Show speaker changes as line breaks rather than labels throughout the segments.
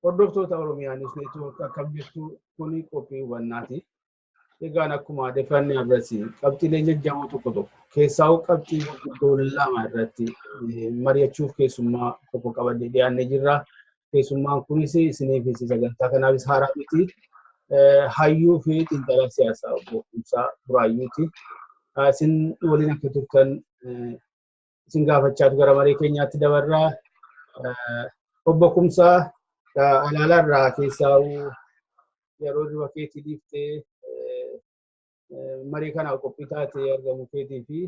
Hordoftoota Oromiyaanis neetwoork akkam jirtu kuni qophiiwwan naati. Egaan akkuma adeeffannee irratti qabxiilee jajjaboo tokko keessaa qabxii guddoo lama irratti mari'achuuf keessummaa tokko qabannee dhiyaannee jirra. Keessummaan kunis isiniif sagantaa kanaafis haaraa miti. Hayyuu fi xiinxalaa siyaasaa obbo Kumsaa Buraayyuuti. Isin waliin akka turtan isin gaafachaa gara marii keenyaatti dabarraa. Obbo Kumsaa alaalarraa keessaa yeroo du'a keetii dhiiftee marii kanaaf qophii taatee argamu keetii fi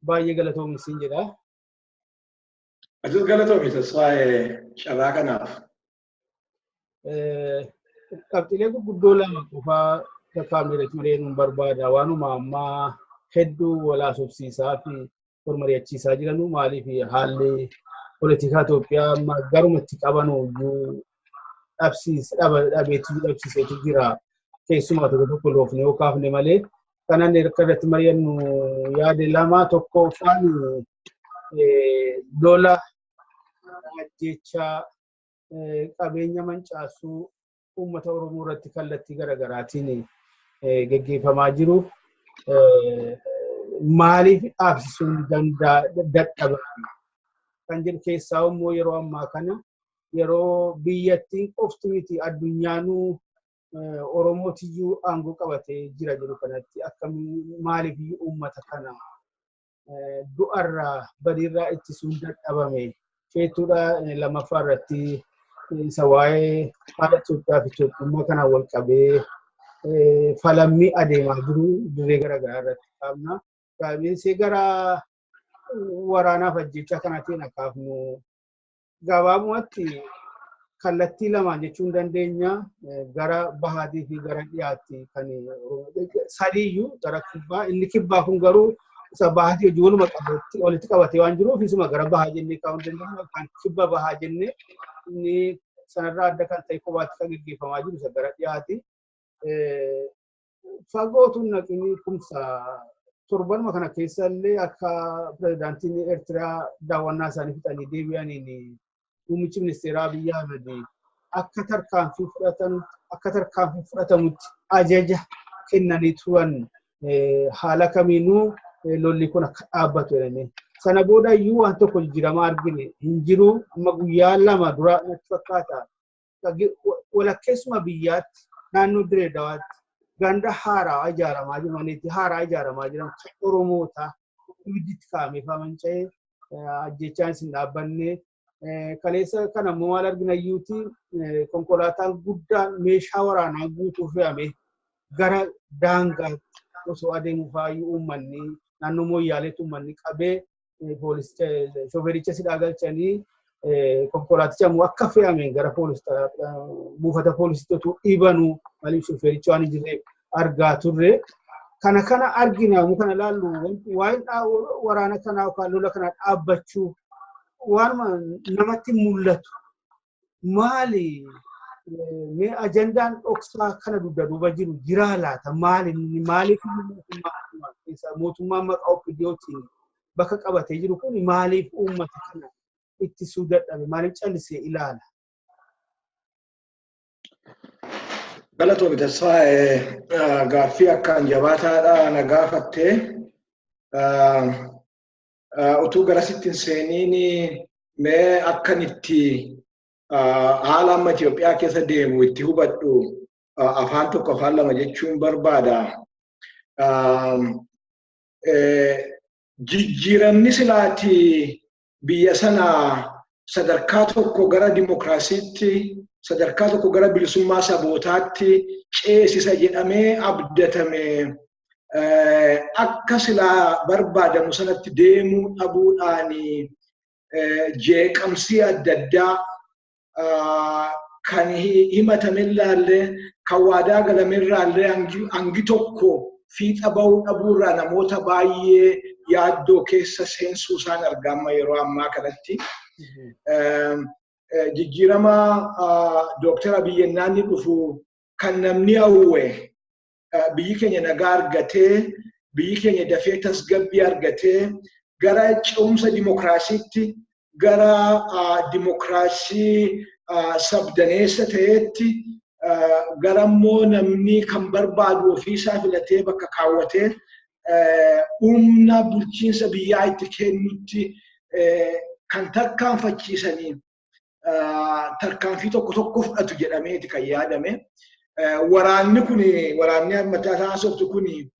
baay'ee galatoomi siin jedha.
Atis galatoomi tasfaa'ee carraa kanaaf.
Qabxiilee gurguddoo lama qofaa kakkaameeratti mari'achuun barbaada. Waanuma ammaa hedduu walaasofsiisaa fi mari'achiisaa jiranu maaliif haalli politikaa Itoophiyaa amma garumatti qabanu dhabsiiseetu jira. Keessumaa tokko loofne yoo kaafne malee kanan irratti mari'annu yaada lama tokko ufaan lola ajjechaa qabeenya mancaasuu uummata Oromoo irratti kallattii garaagaraatiin geggeeffamaa jiru. Maaliif dhaabsisuun dadhabame kan jedhu keessaa immoo yeroo ammaa kana yeroo biyyattiin qofti miti addunyaanuu Oromootiyyuu aangoo qabatee jira jiru kanatti akkamiin maaliif uummata kana du'arraa badiirraa ittisuun dadhabame jechuudha. Lammaffaa irratti isa waa'ee haala Itoophiyaa fi Itoophiyaa kana wal qabee falammii adeemaa jiru dirree garaagaraa irratti qabna. Gaaffiin gara waraanaaf ajjechaa kanaatiin akaafnu gabaabumatti kallattii lamaan jechuun dandeenya gara bahaatii fi gara dhiyaatti kan sadiiyyuu gara kibbaa inni kibbaa kun garuu isa bahaatii hojii waluma qabatti walitti qabatee waan jiruuf isuma gara bahaa jennee kaa'uu dandeenya. Kan kibba bahaa jennee inni sanarraa adda kan ta'e kophaatti kan gaggeeffamaa jiru isa gara dhiyaati. Fagootuun naqinii kumsa torbanuma kana keessallee akka pirezidaantiin Eertiraa daawwannaa isaanii fixanii deebi'aniin muummichi ministeeraa Abiyyi Ahmed akka tarkaanfii fudhatamutti ajaja kennanii turan haala kamiinuu lolli kun akka dhaabbatu jedhame. Sana booda iyyuu waan tokko jijjiiramaa argine hin jiru. Amma guyyaa lama dura natti fakkaata walakkeessuma biyyaatti naannoo Diree Dawaatti ganda haaraa ijaaramaa jiru maneetti haaraa ijaaramaa jiran Oromoota ibidditti kaa'amee manca'ee ajjechaan isin dhaabbanne. Kaleessa kana immoo maal argina iyyuuti konkolaataan guddaan meeshaa waraanaa guutuu fe'ame gara daangaatti osoo adeemu faayyuu uummanni naannoo Mooyyaaleetti uummanni qabee shoofericha sidhaa galchanii konkolaaticha immoo akka fe'ame gara buufata poolisiitti otoo dhiibanuu maaliif shoofericha waan hin jirreef argaa turre. Kana argina mu kana laallu waa'een waraana kanaa yookaan lola kanaa dhaabbachuu waan namatti mul'atu maali mee ajandaan dhoksaa kana dugda duuba jiru jiraa laata maaliif mootummaan maqaa OPDOtiin bakka qabatee jiru kun maaliif uummata kana ittisuu dadhabe maaliif callisee ilaala?
Galatoomi tasfaa'ee gaaffii akkaan jabaataadha na gaafattee. Utuu garasittiin seeniin mee akkan itti haala amma Itoophiyaa keessa deemu itti hubadhu afaan tokko afaan lama jechuun barbaada. Jijjiiramni silaati biyya sana sadarkaa tokko gara dimokiraasiitti sadarkaa tokko gara bilisummaa sabootaatti ceesisa jedhamee abdatame. Akka silaa barbaadamu sanatti deemuu dhabuudhaan jeeqamsi adda addaa kan himatamellee kan waadaa galamerraallee hangi tokko fiixa bahuu dhabuurraa namoota baay'ee yaaddoo keessa seensuu isaan argama yeroo ammaa kanatti. Jijjiirama Dr. Abiy naanni dhufu kan namni hawwe biyyi keenya nagaa argatee biyyi keenya dafee tasgabbii argatee gara ce'umsa dimokiraasiitti gara dimokiraasii sabdaneessa ta'etti gara immoo namni kan barbaadu ofiisaa filatee bakka kaawwatee humna bulchiinsa biyyaa itti kennutti kan tarkaanfachiisanii tarkaanfii tokko fudhatu jedhameeti kan yaadame. Waraanni mataa taasiftu kuni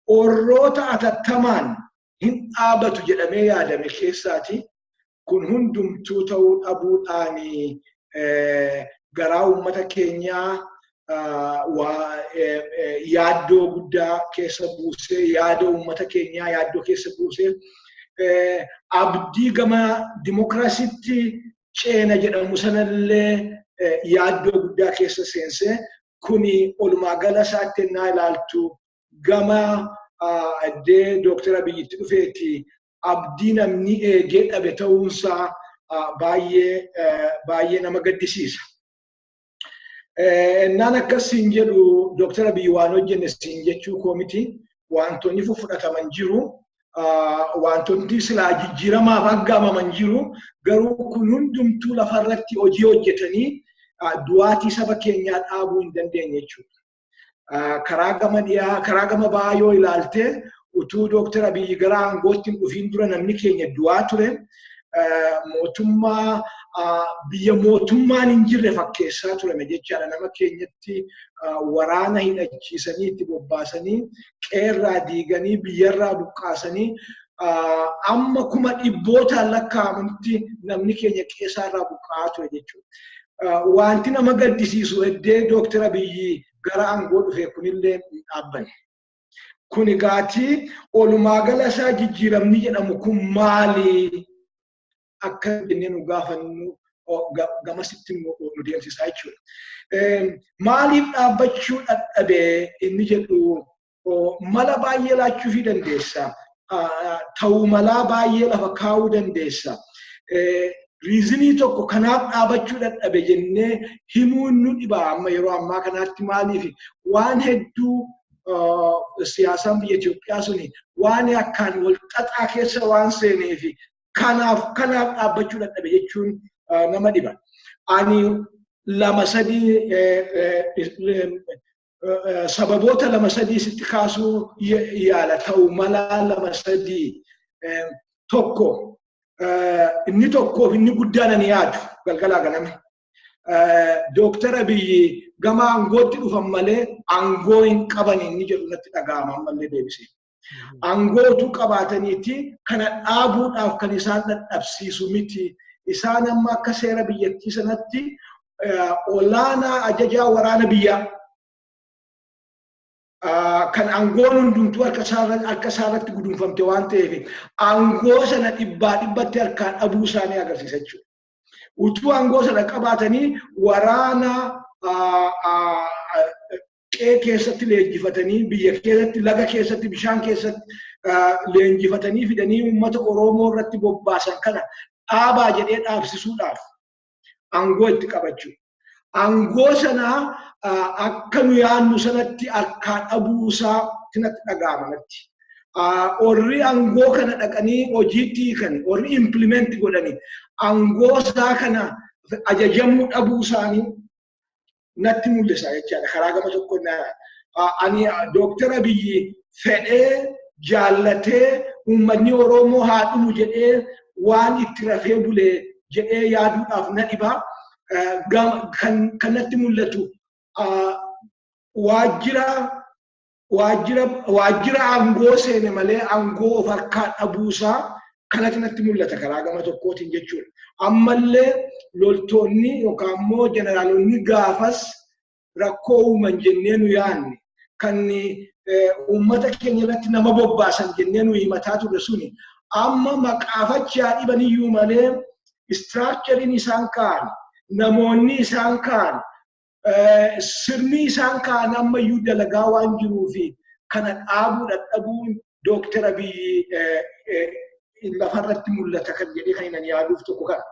orroota atattamaan hin dhaabatu jedhamee yaadame keessaati. Kun hundumtuu ta'uu dhabuudhaan garaa uummata keenyaa yaaddoo guddaa keessa buusee yaada uummata keenyaa yaaddoo keessa buusee abdii gama dimokiraasiitti ceena jedhamu sanallee yaaddoo guddaa keessa seensee kuni olumaa gala isaatti ennaa ilaaltu gama addee Dr. Abiyyitti dhufeeti abdii namni eegee dhabe ta'uunsaa baay'ee nama gaddisiisa. Naan akkasiin jedhu Dr. Abiy waan hojjenne siin jechuu koomiti wantoonni fudhataman jiru wantoonni silaa jijjiiramaaf aggaamaman jiru garuu kun hundumtuu lafarratti hojii hojjetanii du'aatii saba keenyaa dhaabuu hin dandeenye jechuudha. Karaa gama dhiyaa karaa gama ba'aa yoo ilaalte utuu Dr. Abiy gara aangootti hin dhufiin dura namni keenya du'aa ture mootummaa biyya mootummaan hin jirre fakkeessaa turame jechaadha. Nama keenyatti waraana hidhachiisanii itti bobbaasanii qeerraa diiganii biyyarraa buqqaasanii amma kuma dhibbootaan lakkaa'amutti namni keenya qeessaarraa buqqa'aa ture jechuudha. Wanti nama gaddisiisu eddee Dr. Abiy gara aangoo dhufe kunillee hin dhaabbanne. Kun gaatii olumaa gala isaa jijjiiramni jedhamu kun maali? Akka jennee nu gaafannu gamasitti nu deemsisaa jechuudha. Maaliif dhaabbachuu dadhabee inni jedhu mala baay'ee laachuufii dandeessa. Ta'uu malaa baay'ee lafa kaa'uu dandeessa. Riizinii tokko kanaaf dhaabbachuu dadhabe jennee himuun nu dhiba amma yeroo ammaa kanaatti maaliif waan hedduu siyaasaan biyya Itoophiyaa suni waan akkaan wal xaxaa keessa waan seeneefi kanaaf dhaabbachuu dadhabe jechuun nama dhiba. Ani sababoota lama sadii sitti kaasuu yaala ta'uu malaa lama sadii tokko inni tokkoof inni guddaan ani yaadu galgalaa ganame. Dr. Abiy gama aangootti dhufan malee aangoo hin qaban inni jedhu natti dhaga'ama ammallee deebisee. Aangootu qabaataniiti kana dhaabuudhaaf kan isaan dadhabsiisu miti. Isaan amma akka seera biyyattii sanatti olaanaa ajajaa waraana biyyaa kan aangoon hundumtuu harka isaarratti gudunfamte waan ta'eef aangoo sana dhibbatti harkaan dhabuu isaanii agarsiisa jechuudha. Utuu aangoo sana qabaatanii waraana qe'ee keessatti leenjifatanii biyya keessatti laga keessatti bishaan keessatti leenjifatanii fidanii uummata Oromoo irratti bobbaasan kana dhaabaa jedhee dhaabsisuudhaaf aangoo itti qabachuu. Aangoo sana akka nu yaannu sanatti harkaan dhabuu isaa natti dhaga'ama natti. Orri aangoo kana dhaqanii hojiitti hiikan orri implement godhanii aangoo isaa kana ajajamuu dhabuu isaanii natti mul'isa jechaadha. Karaa gama tokkoon ani Dr. Abiy fedhee jaallatee uummanni Oromoo haa dhumu jedhee waan itti rafee bulee jedhee yaaduudhaaf na dhiba. Kan natti mul'atu waajjira aangoo seene malee aangoo of harkaa dhabuusaa kanatti natti mul'ata karaa gama tokkootiin jechuudha. Ammallee loltoonni yookaan immoo jeneraalonni gaafas rakkoo uuman jennee nu yaanne kan uummata keenya irratti nama bobbaasan jennee nu himataa turre suni amma maqaafachaa dhibaniyyuu malee istiraakchariin isaan kaa'an namoonni isaan kaan sirni isaan kaan amma iyyuu dalagaa waan jiruufi kana dhaabuu dadhabuun Dr. Abiy lafarratti mul'ata kan jedhee kan hin yaaduuf tokko kana.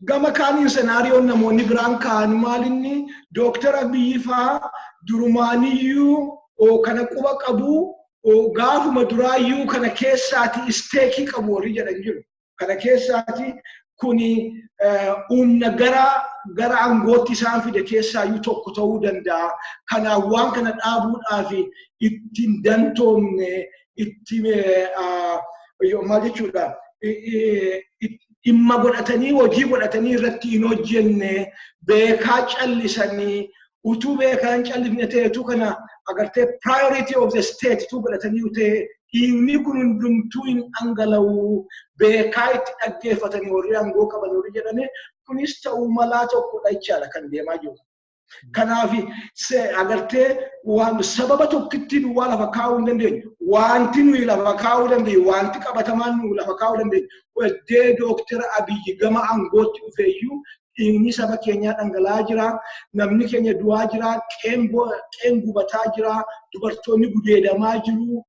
Gama kaaniin senaariyoon namoonni biraan kaan maalinni Dr. Abiy faa durumaaniyyuu kana quba qabu gaafuma duraayyuu kana keessaati isteekii qabu warri jedhan jiru. Kana keessaati kuni humna gara aangootti isaan fide keessaayyuu tokko ta'uu danda'a. Kanaaf waan kana dhaabuudhaaf ittiin dantoomne itti maal jechuudha dhimma godhatanii hojii godhatanii irratti hin hojjenne beekaa callisanii utuu beekaa hin callifne ta'etu kana agartee priority of the state tu godhatanii ta'e inni kun hundumtuu hin dhangala'u beekaa itti dhaggeeffatanii warri aangoo qaban warri jedhanii kunis ta'uu malaa tokkodha jechaadha kan deemaa jiru. Kanaaf agartee waan sababa tokkitti duwwaa lafa kaa'uu hin dandeenyu. Wanti nuyi lafa kaa'uu dandeenyu, wanti qabatamaan nuyi lafa kaa'uu dandeenyu. Waddee Dr. Abiy gama aangootti dhufeeyyuu inni saba keenyaa dhangala'aa jira. Namni keenya du'aa jira. Qeen gubataa jira. Dubartoonni gudeedamaa jiru.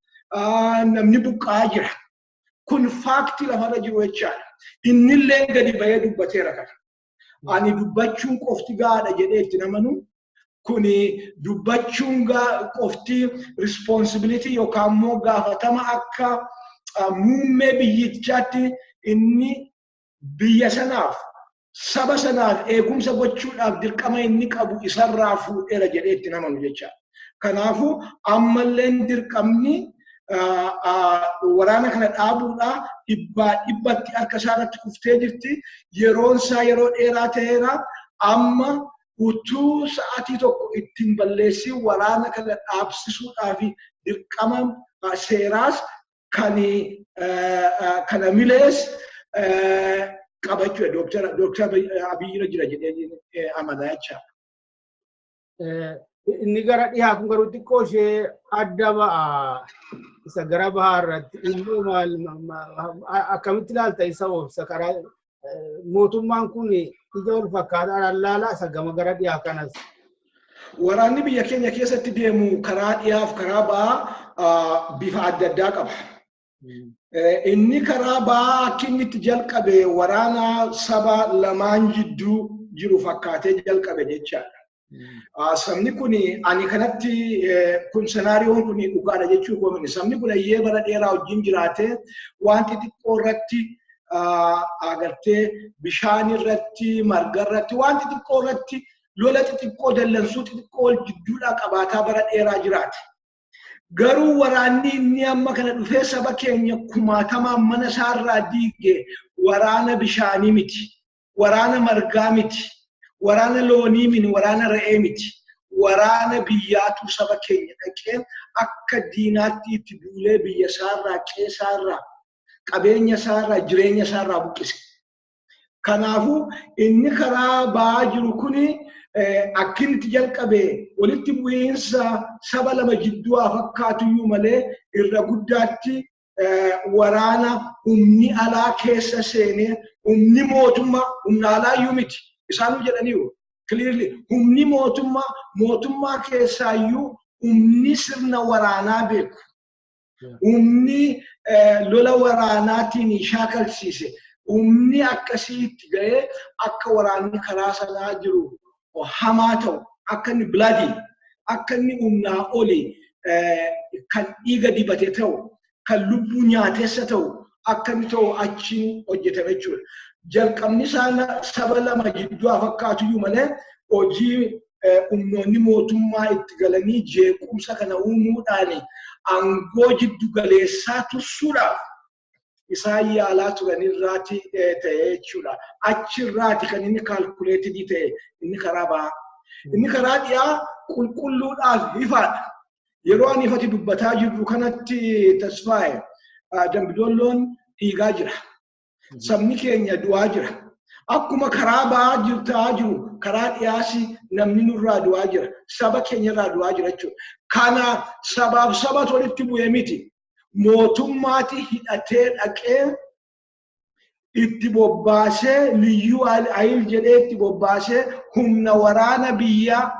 Namni buqqa'aa jira. Kun faaktii lafarra jiru jechaadha. Innillee gadi bahee dubbateera kana. Ani dubbachuun qofti gaadha jedhee itti namanu kuni dubbachuun qofti responsibility yookaan immoo gaafatama akka muummee biyyichaatti inni biyya sanaaf saba sanaaf eegumsa gochuudhaaf dirqama inni qabu isarraa fuudheera jedhee itti namanu jechaadha. Kanaafuu ammalleen dirqamni waraana kana dhaabuudhaa dhibbatti harka isaarratti kuftee jirti. Yeroon isaa yeroo dheeraa ta'eera. Amma utuu sa'aatii tokko ittiin balleessii waraana kana dhaabsisuudhaaf dirqama seeraas kana milees qabachuudha. Dr. Abiy jira jedhee amanaa jechaadha.
Inni gara dhiyaa kun garuu xiqqoo ishee adda ba'a. Isa gara bahaa irratti immoo akkamitti ilaalta isa oofsa karaa mootummaan kun ija wal fakkaataa laala isa gama gara dhiyaa kanas.
Waraanni biyya keenya keessatti deemu karaa dhiyaaf karaa bahaa bifa adda addaa qaba. Inni karaa bahaa akka inni itti jalqabe waraana saba lamaan jidduu jiru fakkaatee jalqabe jechaadha. Sabni kun ani kanatti kun senaariyoon kun dhugaadha jechuu koomini. Sabni kun ayyee bara dheeraa wajjin jiraate wanti xiqqoo irratti agartee bishaan irratti marga irratti wanti xiqqoo irratti lola xixiqqoo dallansuu xixiqqoo wal jidduudhaa qabaataa bara dheeraa jiraate. Garuu waraanni inni amma kana dhufee saba keenya kumaatamaan mana isaarraa diige waraana bishaanii miti, waraana margaa miti. Waraana loonii miti, waraana re'ee miti. Waraana biyyaatu saba keenya dhaqee akka diinaatti itti duulee biyya isaarraa, qe'eesaarraa, qabeenya isaarraa, jireenya isaarraa buqqise. Kanaafuu inni karaa ba'aa jiru kuni akka inni itti jalqabe walitti bu'iinsa saba lama jidduu fakkaatuyyuu malee irra guddaatti waraana humni alaa keessa seenee humni mootummaa humna alaayyuu miti. Isaanuu jedhaniiru clearly humni mootummaa keessaayyuu humni sirna waraanaa beeku. Humni lola waraanaatiin shaakalsiise. Humni akkasiitti ga'ee akka waraanni karaa sanaa jiru hamaa ta'u akka inni bilaadii akka inni humnaa oli kan dhiiga dibate ta'u kan lubbuu nyaateessa ta'u akka inni ta'u achiin hojjetame jechuudha. Jalqabni saba lama jidduu fakkaatuyyuu malee hojii humnoonni mootummaa itti galanii jeequmsa kana uumuudhaan aangoo jiddu galeessaa tursuudhaaf isaan yaalaa turanirraati ta'e jechuudha. Achirraati kan inni kaalkuleetidii ta'e inni karaa ba'a. Inni karaa dhiyaa qulqulluudhaaf ifaadha. Yeroo ani ifatti dubbataa jirru kanatti tasfaa'e Dambidoolloon dhiigaa jira. Sabni keenya du'aa jira. Akkuma karaa ba'aa jiru karaa dhiyaasi namni nurraa du'aa jira. Saba keenya irraa du'aa jira jechuudha. Kana sabaaf saba walitti bu'ee miti. Mootummaati hidhatee dhaqee itti bobbaasee liyyuu ayil jedhee itti bobbaasee humna waraana biyyaa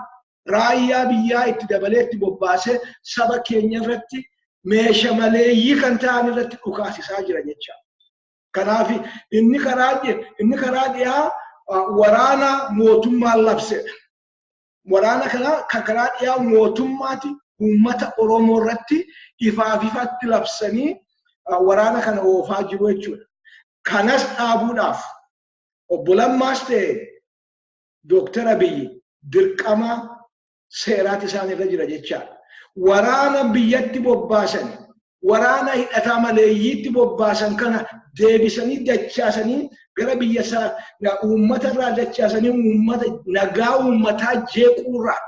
raayyaa biyyaa itti dabalee itti bobbaasee saba keenya irratti meeshaa maleeyyii kan ta'an irratti dhukaasisaa jira jecha. Kanaaf inni karaa dhiyaa waraana mootummaan labse. Waraana kana kan karaa dhiyaa mootummaati uummata Oromoo irratti ifatti labsanii waraana kana oofaa jiru jechuudha. Kanas dhaabuudhaaf obbo Lammaas ta'e Dooktar Abiyyi dirqama seeraati isaan irra jira jechaadha. Waraana biyyatti bobbaasan, waraana hidhataa maleeyyiitti bobbaasan kana deebisanii dachaasanii gara biyya isaa uummata irraa dachaasanii uummata nagaa uummataa jeequurraa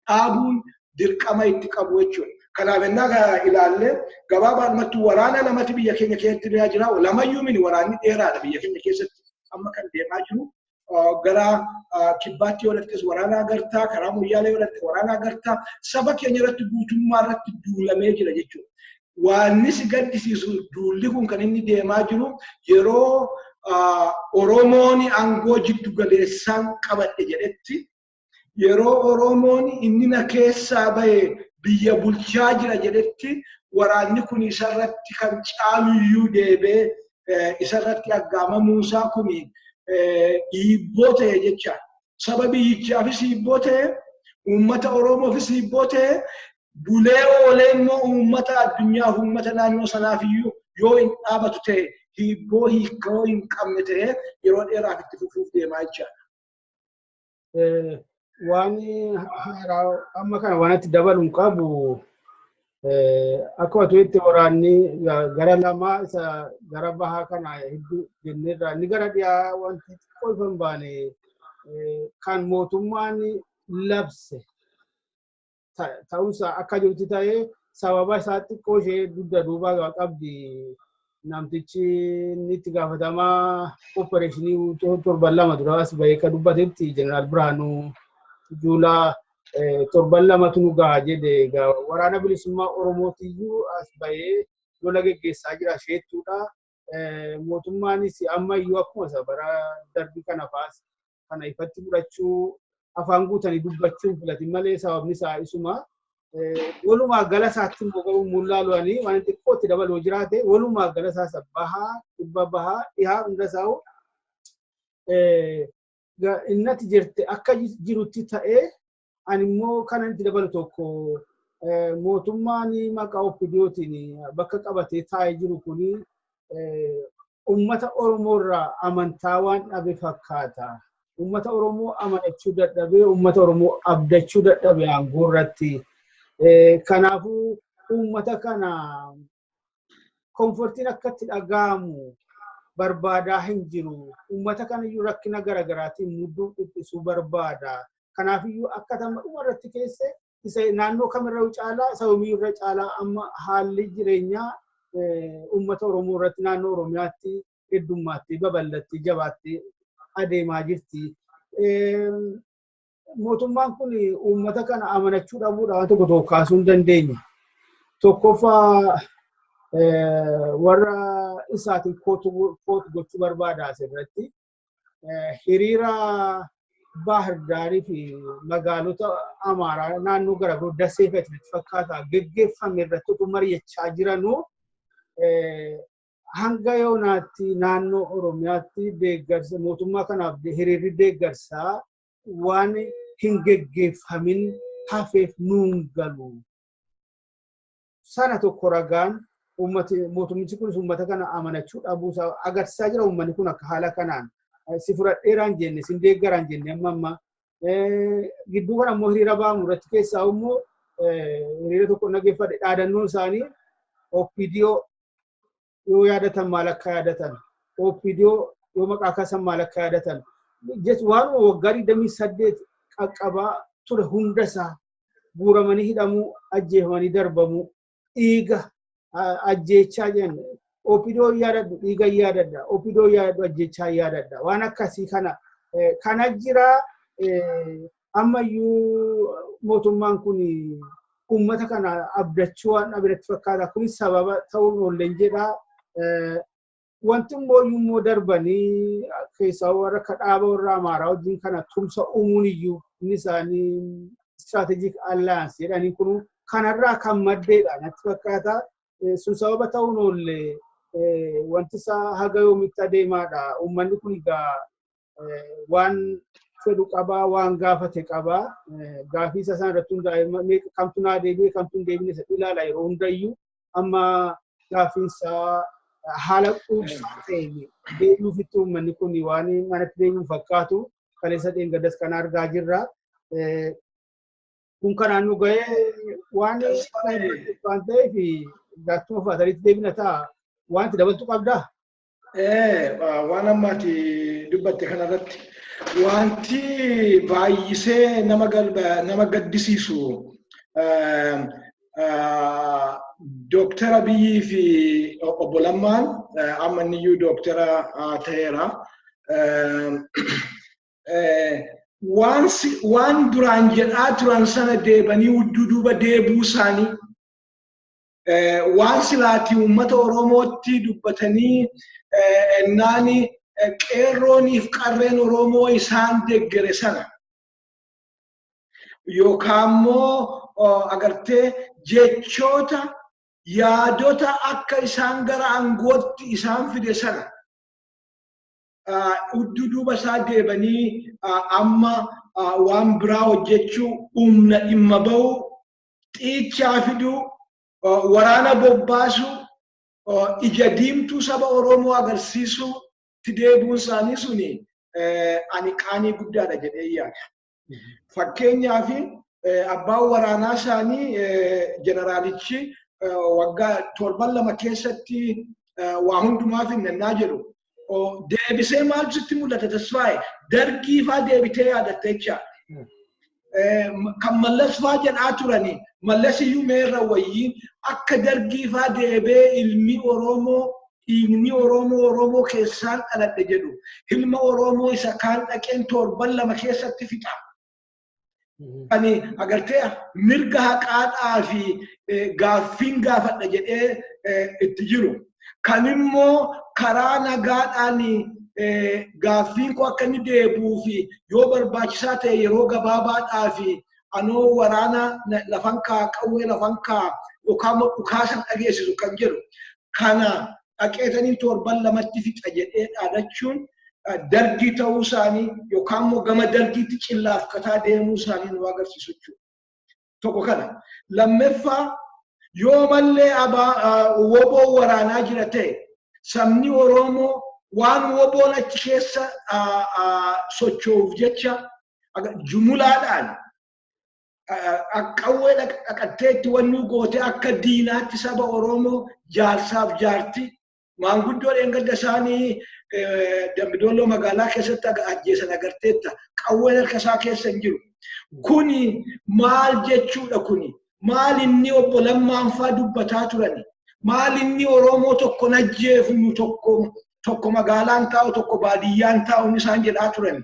dhaabuun dirqama itti qabu jechuudha. Kanaaf innaa ilaalle gabaabaadhumatti waraana lamatti biyya keenya keessatti jira. Lamayyuu mini waraanni dheeraadha biyya keenya keessatti amma kan deemaa jiru. Gara kibbaatti yoo dhattes waraana agartaa, karaa moyyaalee yoo dhattes waraana agartaa, saba keenya irratti guutummaa irratti duulamee jira jechuudha. Waanni si gaddisiisu duulli kun kan inni deemaa jiru yeroo Oromoon aangoo jiddu galeessaan qabadhe jedhetti yeroo Oromoon inni na keessaa bahe biyya bulchaa jira jedhetti waraanni kun isarratti kan caaluyyuu deebee isarratti aggaamamuusaa kun dhiibboo ta'e jecha. Saba biyyichaafis dhiibboo ta'e, uummata Oromoofis dhiibboo ta'e, bulee oolee immoo uummata addunyaa uummata naannoo sanaafiyyuu yoo hin dhaabatu ta'e dhiibboo hiikoo hin qabne ta'e yeroo dheeraaf itti fufuuf deemaa jechaadha.
Waan amma kana wanatti dabaluun qabu akka watuutti waraanni gara lamaa isa gara bahaa kana hedduu jenneerra inni gara dhiyaa wanti xiqqoo ifan baane kan mootummaan labse ta'uusaa akka jirti ta'ee sababa isaa xiqqoo ishee dugda duubaa qabdi. Namtichi inni itti gaafatamaa opereeshinii torban lama dura as bahee kan dubbatetti Jeneraal Birhaanuu Juulaa torban lamatu nu gahaa jedhe waraana bilisummaa Oromootiyyuu as bahee lola geggeessaa jira sheettuudha. Mootummaanis ammayyuu akkuma isa bara darbii kana faas kana ifatti fudhachuu afaan guutanii dubbachuun filatin malee sababni isaa isuma. Walumaa gala isaatti immoo mul'aalu'anii waan xiqqootti dabaluu jiraate walumaa gala isaa bahaa dhibba bahaa dhihaa hunda isaa innati jirte akka jirutti ta'ee ani immoo kana itti dabalu tokko mootummaan maqaa OPDOtiin bakka qabatee taa'ee jiru kuni uummata Oromoo irraa amantaa waan dhabe fakkaata. Uummata Oromoo amanachuu dadhabee uummata Oromoo abdachuu dadhabee aangoo irratti. Kanaafuu uummata kana komfortiin akkatti dhaga'amu barbaadaa hin jiru. Uummata kana iyyuu rakkina garaagaraatiin mudduu dhiphisuu barbaada. Kanaafiyyuu akka tamma dhumarratti keesse isa naannoo kamirra caalaa sababni irra caalaa amma haalli jireenyaa uummata Oromoo irratti naannoo Oromiyaatti heddummaatti babal'atti jabaatti adeemaa jirti. Mootummaan kun uummata kana amanachuu dhabuudhaan waan tokko kaasuu hin dandeenye. Tokkoffaa warra isaatiin kootu gochuu barbaada asirratti. Hiriira Baahir Daarii fi magaalota Amaaraa naannoo gara biroo Dasee fa'aatti fakkaata geggeeffame irratti utuu mari'achaa jiranuu hanga yoonaatti naannoo Oromiyaatti deeggarsa mootummaa kanaaf hiriirri deeggarsaa waan hin geggeeffamin hafeef nuun galu. Sana tokko ragaan mootummichi kunis uummata kana amanachuu dhabuusaa agarsiisaa jira. Uummanni kun akka haala kanaan si fudhadheeraan jenne si deeggaraan jenne amma gidduu kana immoo hiriira ba'amu irratti keessaa immoo hiriira tokko nageeffadhe dhaadannoon isaanii OPDO yoo yaadatan maal akka yaadatan OPDO yoo maqaa kaasan maal akka yaadatan waan waggaa 28 qaqqabaa ture hundasaa guuramanii hidhamuu ajjeefamanii darbamuu dhiiga ajjeechaa jenna. OPDO yaadadhu dhiiga yaadadha. OPDO yaadadhu ajjeechaa yaadadha. Waan akkasii kana jira ammayyuu mootummaan kun uummata kana abdachuu waan dhabeetti fakkaata. Kunis sababa ta'uun oolleen jedha. wanti immoo darbanii keessaa warra kadhaaba warra Amaaraa wajjin kana tumsa uumuun iyyuu inni isaanii strategic alliance jedhanii kun kanarraa kan maddeedha natti fakkaata. Sun sababa ta'uun oolle wanti isaa haga yoomitti adeemaadha. Uummanni kun egaa waan fedhu qabaa, waan gaafate qabaa. Gaafii isa isaan irratti hundaa'e kamtu naa deebi'e kamtu hin deebine isa ilaala yeroo hundayyuu. Amma gaafiin isaa haala quubsaa ta'e deebi'uufitti uummanni kun waan manatti deebi'u fakkaatu kaleessa dheengaddas kan argaa jirra. Kun kanaan nu ga'ee waan ta'eef gaattuma faatalitti deebina ta'a. Wanti dabaltu qabdaa?
Waan ammaati dubbatte kanarratti wanti baay'isee nama gaddisiisu Dr. Abiyyi fi Obbo Lammaan amma inniyyuu Dr. ta'eera. Waan duraan jedhaa turan sana deebanii duuba deebuu isaanii waan silaati uummata Oromootti dubbatanii naani qeerrooniif qarreen Oromoo isaan deeggere sana yookaan immoo agartee jechoota yaadota akka isaan gara aangootti isaan fide sana duuba isaa deebanii amma waan biraa hojjechuu humna dhimma ba'uu xiichaa fiduu waraana bobbaasu ija diimtuu saba Oromoo agarsiisu deebuun isaanii suni ani qaanii guddaadha jedhee yaada. Fakkeenyaaf abbaan waraanaa isaanii jeneraalichi waggaa 7 keessatti waa hundumaaf hinnannaa jedhu. Deebisee maaltu sitti mul'ata tasfaa'e dargii faa deebitee yaadatte jecha. Kan mallas faa jedhaa turani mallas iyyuu meerra wayyiin akka dargii faa deebee ilmi Oromoo keessaan dhaladhe jedhu ilma Oromoo isa kaan dhaqeen 7 keessatti fixa. Ani agartee mirga haqaadhaa fi gaaffiin gaafadha jedhee itti jiru. Kan immoo karaa nagaadhaan gaaffiin koo akka inni deebuu fi yoo barbaachisaa ta'e yeroo gabaabaadhaa fi anoo waraana lafan kaa qawwee lafan kaa yookaan dhukaasan dhageessisu kan jedhu kana dhaqeetanii 7 fixa jedhee dhaadachuun dargii ta'uu isaanii yookaan immoo gama dargiitti cillaaf kataa deemuu isaanii nu agarsiisu jechuudha. Tokko kana lammaffaa yoo mallee woboo waraanaa jira ta'e sabni Oromoo waan woboon achi keessa socho'uuf jecha jumulaadhaan qawwee dhaqatteetti wanni goote akka diinaatti saba Oromoo jaarsaaf jaarti maanguddoo dheengadda isaanii Dambidolloo magaalaa keessatti ajjeesan agarteetta qawween harka isaa keessa hin jiru. Kuni maal jechuudha kuni? Maal inni Obbo Lammaan faa dubbataa turani? Maal inni Oromoo tokko najjeefnu tokko magaalaan taa'u tokko baadiyyaan taa'u isaan jedhaa turani?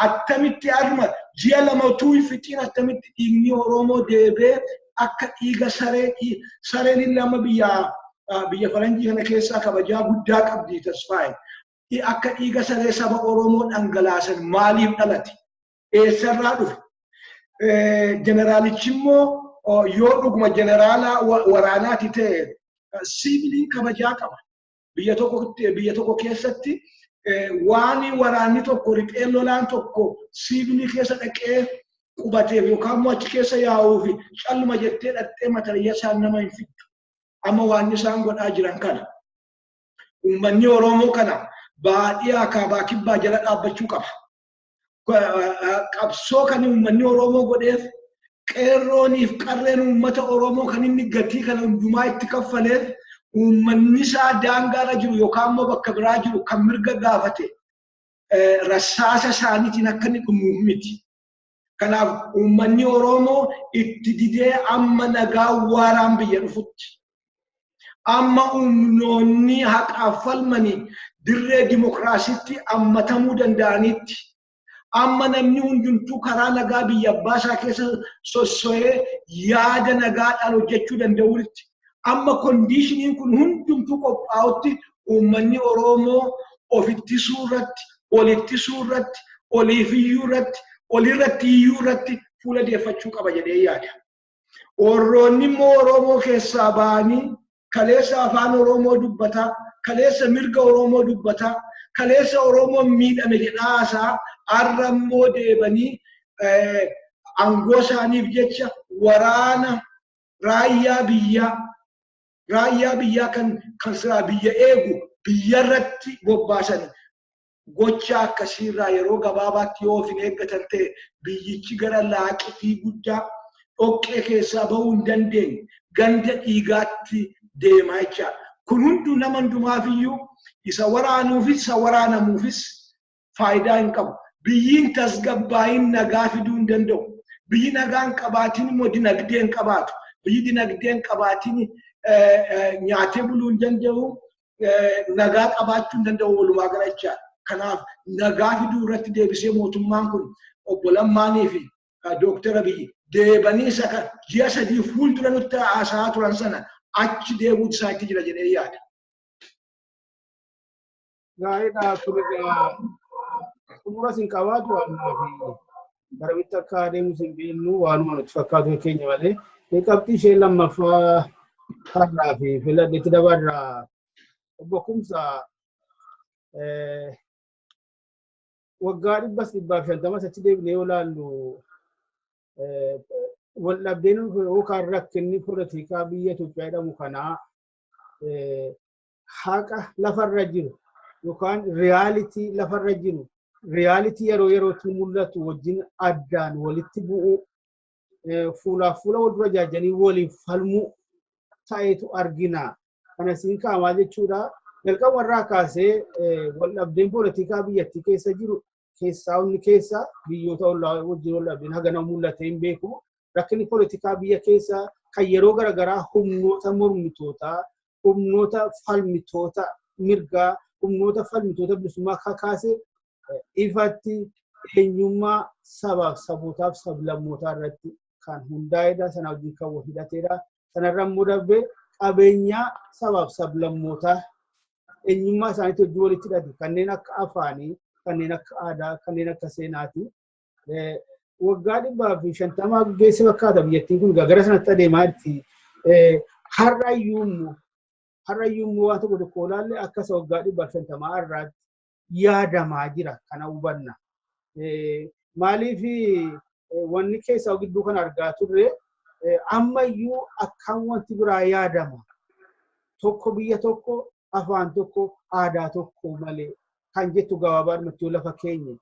Attamitti arma ji'a 2 fixiin attamitti dhiigni Oromoo deebee akka dhiiga sareen lama biyya faranjii kana keessaa kabajaa guddaa qabdi tasfaa'e. Akka dhiiga saree saba Oromoo dhangalaasan maaliif dhalate? Eessarraa dhufe? Jeneraalichi immoo yoo dhuguma jeneraala waraanaati ta'e siviiliin kabajaa qaba. Biyya tokko keessatti waan waraanni tokko riphee lolaan tokko siviilii keessa dhaqee qubateef yookaan immoo achi keessa yaa'uuf calluma jettee dhattee matariyyaa isaan nama hin fiddu. Amma waan isaan godhaa jiran kana. Uummanni Oromoo kana baadiyyaa kaabaa kibbaa jala dhaabbachuu qaba. Qabsoo kan uummanni Oromoo godheef qeerrooniif qarreen uummata Oromoo kan inni gatii kana hundumaa itti kaffaleef uummanni isaa daangaarra jiru yookaan immoo bakka biraa jiru kan mirga gaafate rassaasa isaaniitiin akka inni dhumuuf miti. Kanaaf uummanni Oromoo itti didee amma nagaa waaraan biyya dhufutti. Amma humnoonni haqaaf falmanii dirree dimokiraasiitti hammatamuu danda'anitti. Amma namni hundumtuu karaa nagaa biyya abbaa isaa keessa sosso'ee yaada nagaadhaan hojjechuu danda'utti amma conditioning kun hundumtu qophaa'utti uummanni Oromoo ofitti suurratti, olitti suurratti, oliifiyyuu irratti, olirratti iyyuu irratti fuula deeffachuu qaba jedhee yaada. Orroonni immoo Oromoo keessaa ba'anii kaleessa afaan Oromoo dubbataa, kaleessa mirga Oromoo dubbataa, kaleessa Oromoo miidhame jedhaasaa har'a immoo deebanii aangoo isaaniif jecha waraana raayyaa biyyaa kan siraa biyya eegu biyyarratti bobbaasan gocha akkasiirraa yeroo gabaabaatti yoo of hin eeggatan ta'e biyyichi gara laaqitii guddaa dhoqqee keessaa bahuu hin dandeenye ganda dhiigaatti deemaa jechaadha. Kun hunduu nama hundumaafiyyuu isa waraanuufis isa waraanamuufis faayidaa hin qabu. Biyyiin tasgabbaa'iin nagaa fiduu hin danda'u. Biyyi nagaan qabaatiin immoo dinagdee hin qabaatu. Biyyi dinagdee hin qabaatiin nyaatee buluu hin danda'u. Nagaa qabaachuu hin danda'u walumaa gala jechaadha. Kanaaf nagaa fiduu irratti deebisee mootummaan kun obbo Lammaanii fi Dooktara Abiyyi deebanii isa kan ji'a sadii fuuldura nutti haasa'aa turan sana achi deebi'uutu isaatti jira jedhee yaada.
Gaariidha turigaa xumura sin qabaatu waanuma fi garamitti akka adeemu sin beeknu waanuma nuti fakkaatu keenya malee qabxii ishee lammaffaa har'aa fi filadheetti dabarraa obbo Kumsaa waggaa 150 achi deebinee yoo ilaallu wal dhabdeen yookaan rakkinni poolitikaa biyya Itoophiyaa jedhamu kanaa haqa lafarra jiru yookaan riyaalitii lafarra jiru riyaalitii yerootti mul'atu wajjin addaan walitti bu'u fuulaaf fuula wal dura jaajanii waliif falmuu ta'etu argina. Kana siin kaamaa jechuudha. Jalqaba irraa kaasee wal dhabdeen poolitikaa biyyattii keessa jiru keessa biyyoota ollaa wajjin wal dhabdeen haga nama mul'ate hin beeku. Rakkinni poolitikaa biyya keessa kan yeroo garaagaraa humnoota mormitootaa, humnoota falmitoota mirgaa, humnoota falmitoota bilisummaa kakaase ifatti eenyummaa sabaaf sabootaaf sablammootaa irratti kan hundaa'edha. Sana wajjin kan wal hidhatedha. Sanarra immoo darbee qabeenyaa sabaaf sablammootaa eenyummaa isaaniitti hojii walitti hidhate kanneen akka afaanii, kanneen akka aadaa, kanneen akka seenaati. Waggaa 150 geesse fakkaata biyyattiin kun gara sanatti adeemaa jirti. Har'ayyuu immoo waan tokko tokko ilaalle akkas waggaa 150 irraatti yaadamaa jira kana hubanna. Maaliif wanni keessaa gidduu kan argaa turre ammayyuu akkam wanti biraa yaadama. Tokko biyya tokko afaan tokko aadaa tokko malee kan jettu gabaabaadhumatti lafa keenya.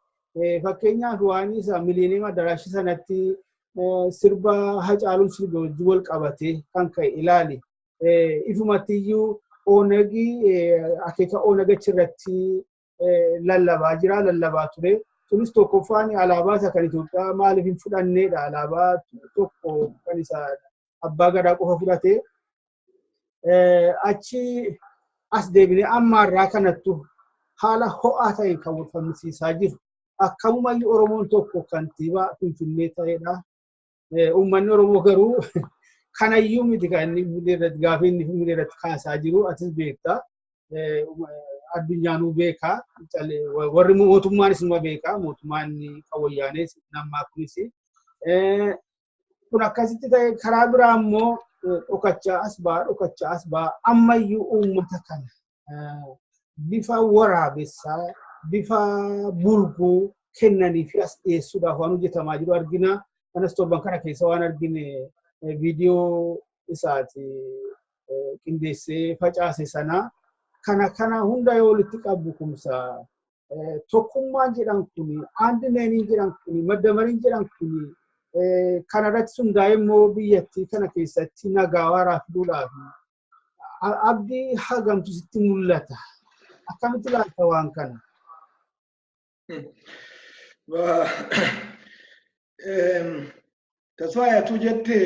Fakkeenyaaf waan isa miliyoonii madaraashii sanatti sirba Hacaaluun sirba wajjin wal qabatee kan ka'e ilaali. Ifumattiyyuu Oonagii akeeka Oonagichi irratti lallabaa ture. Tunis tokkoffaan alaabaa isa kan Itoophiyaa maaliif hin fudhanneedha. Alaabaa tokko kan isa abbaa gadaa qofa fudhate. Achi as deebinee amma irraa kanattu haala ho'aa ta'een kan wal falmisiisaa jiru. Akkamumayyuu Oromoon tokko kantiibaa Finfinnee ta'edha. Uummanni Oromoo garuu kanayyuu miti kan inni gaafa inni Finfinnee irratti kaasaa jiru atis beekta. Addunyaanuu beekaa. Warri mootummaanis immoo beekaa. Mootummaan kan wayyaanes nammaa kunis. Kun akkasitti ta'e karaa biraa immoo dhokachaa as ba'aa ammayyuu uummata kana bifa waraabessaa bifa burguu kennanii fi as dhiyeessuudhaaf waan hojjetamaa jiru argina. Kanas torban kana keessa waan argine viidiyoo isaati qindeessee facaase sana kana hunda yoo walitti qabdu Kumsaa tokkummaan jedhan kuni aandineenii jedhan kuni maddamariin jedhan kuni kanarratti hundaa'e immoo biyyattii kana keessatti nagaa waaraa fiduudhaaf abdii hagamtu sitti mul'ata. Akkamitti ilaalta waan kana?
Tasfaayatu jette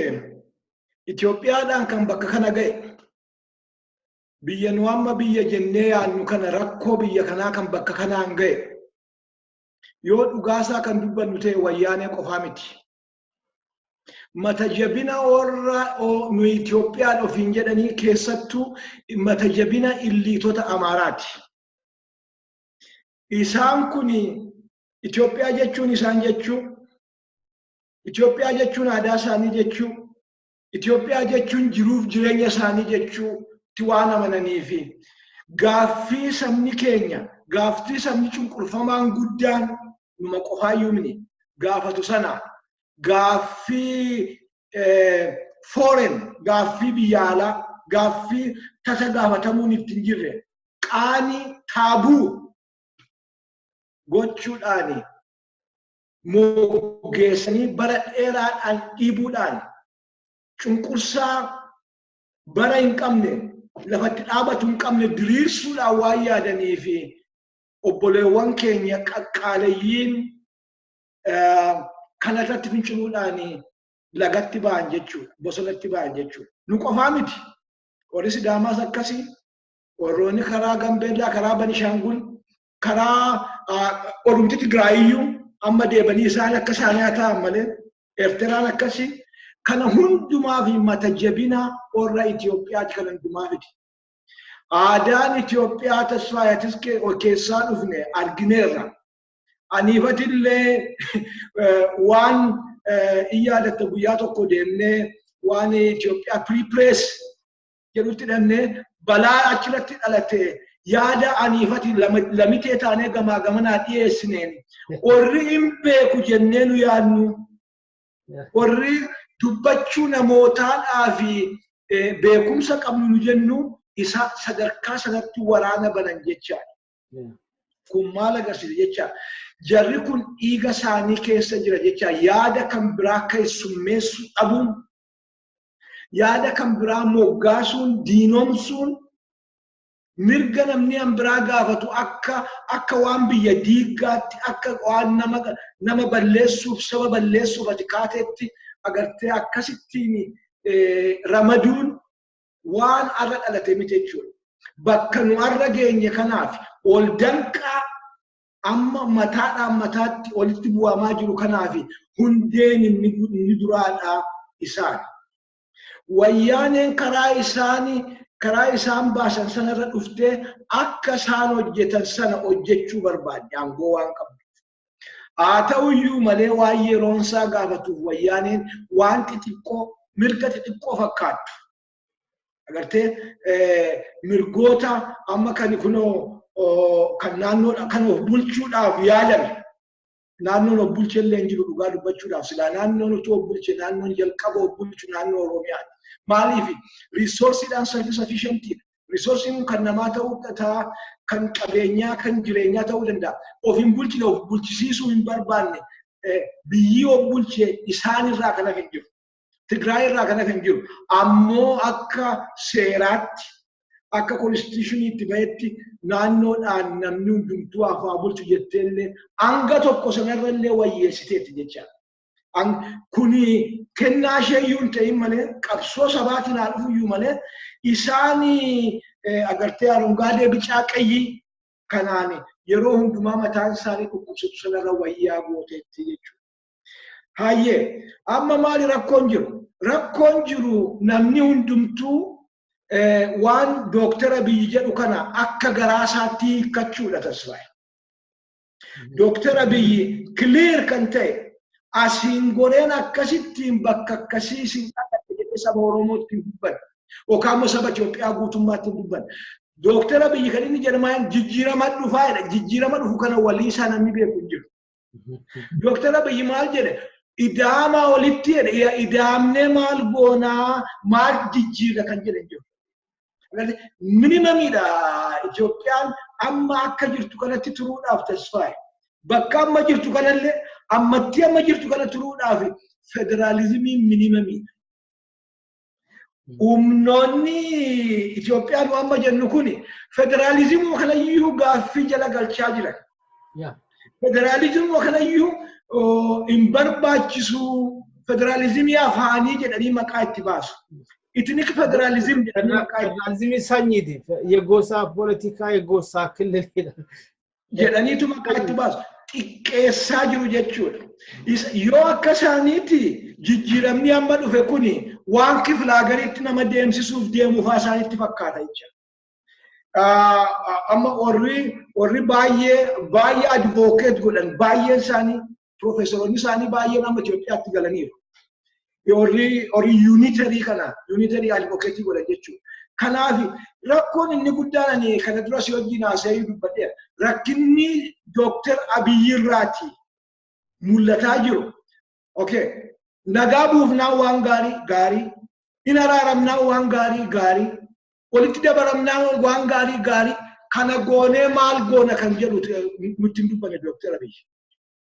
Itoophiyaadhaan kan bakka kana ga'e biyya nu amma biyya jennee yaannu kana rakkoo biyya kanaa kan bakka kanaan ga'e yoo dhugaasaa kan dubbannu ta'e wayyaanee qofaa miti. mata jabina warra nu Itoophiyaan ofiin jedhanii keessattuu mata jabina illiitota Amaaraati. Isaan kuni Itoophiyaa jechuun isaan jechuu, Itoophiyaa jechuun aadaa isaanii jechuu, Itoophiyaa jechuun jiruuf jireenya isaanii jechuu ti waan amananiifi gaaffii sabni keenya, gaaffii sabni cunqurfamaan guddaan numa qofaayyuu mini gaafatu sana gaaffii foreign, gaaffii biyya alaa, gaaffii tasa gaafatamuun itti hin jirre qaanii taabuu gochuudhaani moggeessanii bara dheeraadhaan dhiibuudhaan cunqursaa bara hin qabne lafatti dhaabatu hin qabne diriirsuudhaan waan yaadanii fi obboleewwan keenya qaqqaalayyiin kanarratti finciluudhaan lagatti ba'an jechuudha, bosonatti ba'an jechuudha. Nu qofaa miti. Warri Sidaamaas akkasii, warroonni karaa Gambeellaa, karaa Banishaangul, karaa Oromti Tigraayiyyuu amma deebanii isaan akka isaanii haa ta'an malee Eertiraan akkasii kana hundumaa fi mata jabina warra Itoophiyaati kan hundumaa fiti. Aadaan Itoophiyaa tasfaayatis keessaa dhufne argineerra. Aniifatillee waan iyyaadatta guyyaa tokko deemnee waan Itoophiyaa pre-press jedhutti dhannee balaa achirratti dhalate yaada aniifati lamitee taanee gamaa gamanaa dhiyeessineen warri hin beeku jennee nu yaadnu warri dubbachuu namootaadhaa fi beekumsa qabnu nu jennu isa sadarkaa sanatti waraana banan jechaadha. Kun maal agarsiisa jecha jarri kun dhiiga isaanii keessa jira jecha yaada kan biraa keessummeessu dhabuun yaada kan biraa moggaasuun diinomsuun mirga namni an biraa gaafatu akka waan biyya diiggaatti akka waan nama balleessuuf saba balleessuuf ati kaateetti agartee akkasittiin ramaduun waan arra dhalate miti jechuudha. Bakka nu arra geenye kanaaf ol danqaa amma mataadhaan mataatti olitti bu'amaa jiru kanaaf hundeen inni duraadhaa isaan. Wayyaaneen karaa isaan baasan sanarra dhuftee akka isaan hojjetan sana hojjechuu barbaadde aangoo waan qabdu. Haa ta'uyyuu malee waan yeroon isaa gaafatuuf wayyaaneen waan xixiqqoo mirga xixiqqoo fakkaattu. Agartee mirgoota amma kan kunoo kan naannoodha kan of bulchuudhaaf yaalame naannoon of bulchellee hin jiru dhugaa dubbachuudhaaf silaa naannoon utuu of bulche naannoon jalqaba of bulchu naannoo Oromiyaati. Maaliif resourceidhaan self-sufficient resourcein kan namaa ta'uu ta'a kan qabeenyaa kan jireenyaa ta'uu danda'a. Of hin bulchine of bulchisiisuu hin barbaanne biyyi of bulche isaanirraa kan hafe hin jiru. Tigraay irraa kan hafe hin jiru. Ammoo akka seeraatti akka konstitushiniitti bahetti naannoodhaan namni hundumtuu afaa bulchu jetteellee hanga tokko sanarrallee wayyeessiteetti jechaadha. Kuni kennaa isheeyyuu hin ta'in malee qabsoo sabaatiin haa dhufuyyuu malee isaanii agartee arongaadee bicaa qayyii kanaan yeroo hundumaa mataan isaanii dhukkubsatu sanarra wayyaa gooteetti jechuudha. Hayyee amma maali rakkoon jiru? Rakkoon jiru namni hundumtuu waan Dooktara Abiyyi jedhu kana akka garaasaatti hiikkachuudha tasfaaye. Dooktara Abiyyi clear kan ta'e asiin goreen akkasittiin bakka akkasii isin dhaqatte jedhee saba Oromootti dubban yookaan immoo saba Itoophiyaa guutummaatti dubban. Dooktara Abiyyi kan inni jedhamaa jijjiirama dhufaadha. Jijjiirama dhufu kana walii isaa namni beeku hin jiru. Dooktara Abiyyi maal jedhe? Idaama olitti jedhe idaamnee maal goonaa maal jijjiirra kan jedhan jiru. Minimamiidha Itoophiyaan amma akka jirtu kanatti turuudhaaf tasfaaye. Bakka amma jirtu kanallee ammatti amma jirtu kana turuudhaaf federaalizimiin minimamiidha. Humnoonni Itoophiyaan amma jennu kuni federaalizimii kanayyuu gaaffii jala galchaa jiran. Federaalizimii kanayyuu hin barbaachisu federalizimii afaanii jedhanii maqaa itti baasu. Ethnic federalism
federalizimii sanyiiti. Yegosaa poolitikaa yegosaa killee
jedhaniitu maqaa itti baasu. xiqqeessaa jiru jechuudha. Yoo akka isaaniiti jijjiiramni amma dhufe kuni waan kiflaa gariitti nama deemsisuuf deemuufaa isaanitti fakkaata jechuudha. Amma warri baay'ee advocate godhan baay'een isaanii professoronni isaanii baay'ee nama Itoophiyaatti galaniiru. Warri unitary advocate godhan jechuudha. Kanaaf rakkoon inni guddaan kana dura si wajjin haasa'ee dubbadheera. Rakkinni Dr. Abiy irraati mul'ataa jiru. Okay. Nagaa buufnaa waan gaarii. In araaramnaa waan gaarii. Walitti dabalamnaa waan gaarii. Kana goonee maal goona kan jedhu nutti hin dubbanne Dr. Abiy.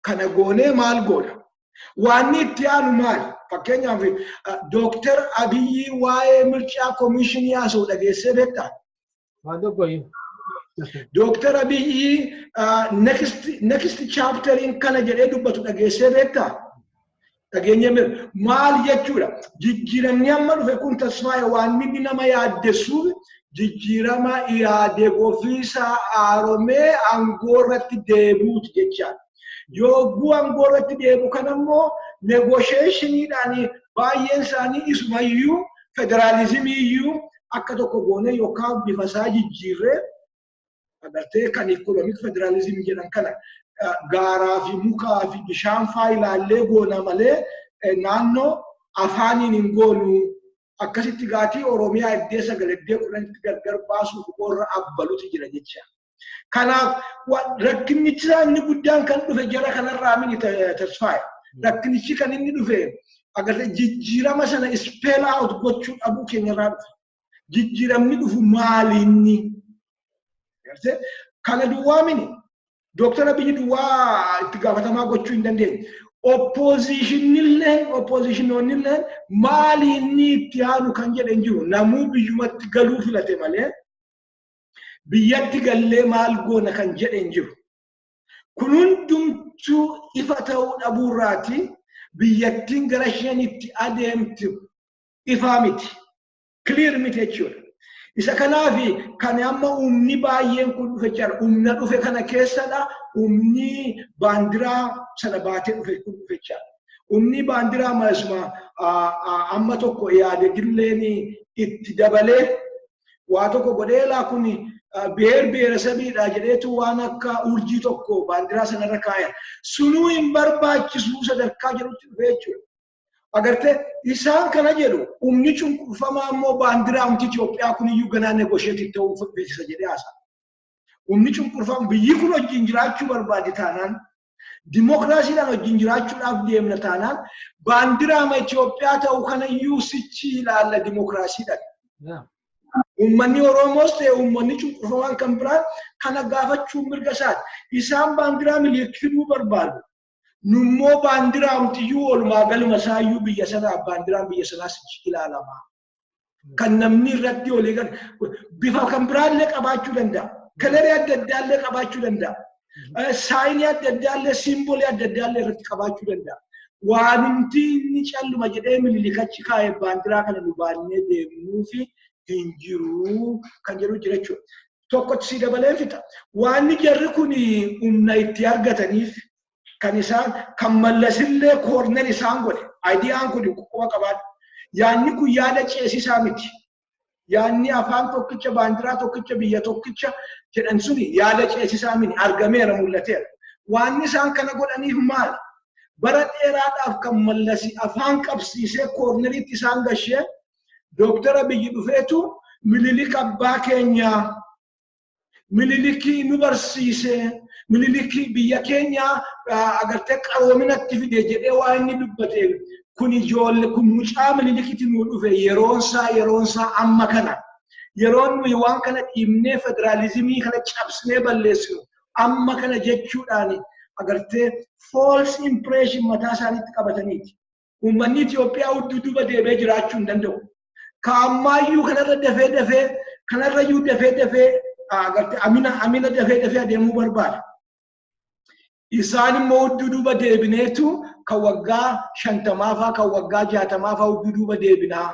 Kana goonee maal goona? Waan itti aanu maali? Fakkeenyaaf Dr. Abiy waa'ee mirchaa komishinii haasa'u dhageessee beektaa? Dr. Abiy next chapter in kana jedhee dubbatu dhageessee beektaa? Dhageenye maal jechuudha? Jijjiiramni amma dhufe kun tasfaa'e waan inni nama yaaddessuuf jijjiirama yaadee ofiisaa haaromee aangoo irratti deebi'uuti jechaadha. Yoo bu'aan gorratti deebi'u kanammoo negotiationiidhaan baay'een isaanii isumayyuu federalizimiyyuu akka tokko goone yookaan bifa isaa jijjiirree agartee kan economic federalism jedhan kana gaaraa fi mukaa fi bishaan faa ilaallee goona malee naannoo afaaniin hin goonu akkasitti gaatii Oromiyaa iddee sagaleddee kudhanitti gargar baasuuf qorra abbaluuti jira jecha. Kanaaf rakkinichi inni guddaan kan dhufe jara kanarraa mini tasfaa'e. Rakkinichi kan inni dhufe agartee jijjiirama sana spell out gochuu dhabuu keenyarraa dhufe. Jijjiiramni dhufu maalinni? Kana duwwaa mini Dr. Abiy duwwaa itti gaafatamaa gochuu hin dandeenye. Oppositionilleen maalinni itti aanu kan jedhan jiru namuu biyyumatti galuu filate malee biyyatti gallee maal goona kan jedhan jiru. Kun hundumtuu ifa ta'uu dhabuurraati biyyattiin gara isheen itti adeemtu ifaa miti. Clear miti jechuudha. Isa kanaafi kan amma umni baay'een kun dhufe jira. Umna dhufe kana keessadha. Umni baandiraa sana baatee dhufe kun dhufe jira. Umni baandiraa maasuma amma tokko yaade gilleeni itti dabalee waa tokko godhee laa kuni beeresabiidha jedheetu waan akka urjii tokko baandiraa sanarra kaaya. Sunuu hin barbaachisu sadarkaa jedhutti dhufe jechuudha. Agartee isaan kana jedhu umni cunqurfamaa ammoo baandiraa umti Itoophiyaa kun iyyuu ganaa negosheetii ta'uu beeksisa jedhee haasa. Umni cunqurfamaa biyyi kun wajjin jiraachuu barbaade taanaan dimokiraasiidhaan wajjin jiraachuudhaaf deemna taanaan baandiraa Itoophiyaa ta'uu kana iyyuu sichi ilaalla dimokiraasiidhaan. Uummanni Oromoos ta'e uummanni cunqurfamaan kan biraan kana gaafachuu mirga isaati. Isaan baandiraa miliikiduu barbaadu. Nummoo baandiraa umtiyyuu oolmaa galma isaayyuu biyya sanaa baandiraan biyya sanaa sichi ilaalama. Kan namni irratti olii gala bifa kan biraallee qabaachuu danda'a. Kalarii adda addaallee qabaachuu danda'a. Saayinii adda addaallee simboolii adda addaallee irratti qabaachuu danda'a. Waan humti inni calluma jedhee mililikachi kaa'ee baandiraa kana nu baannee deemnuu fi hin jiru kan jedhu jira jechuudha. Tokkotti si dabalee fixa. Waan jarri kun humna itti argataniif kan isaan kan mallasillee koorner isaan godhe aayidiyaan kun qofa qabaadha. Yaanni kun yaada ceesisaa miti. Yaanni afaan tokkicha baandiraa tokkicha biyya tokkicha jedhan suni yaada ceesisaa miti argameera mul'ateera. Waan isaan kana godhaniif maali? Bara dheeraadhaaf kan mallasi afaan qabsiisee koorneriitti isaan gashee Dr. Abiy dhufeetu mililik abbaa keenyaa mililikii nu barsiisee mililiki biyya keenya agartee qaroominatti fide jedhee waa inni dubbate kun ijoolle kun mucaa mililikiti nu dhufe yeroonsaa amma kana yeroon nuyi waan kana dhiibnee federalizimii kana cabsnee balleessinu amma kana jechuudhaan agartee false impression mataa isaaniitti qabataniiti. Uummanni Itoophiyaa udduuba deebee jiraachuu hin danda'u. Kaammayyuu kanarra dafee agartee amina dafee adeemuu barbaada. Isaan immoo udduuba deebineetu kan waggaa 50 faa kan waggaa 60 faa udduuba deebinaa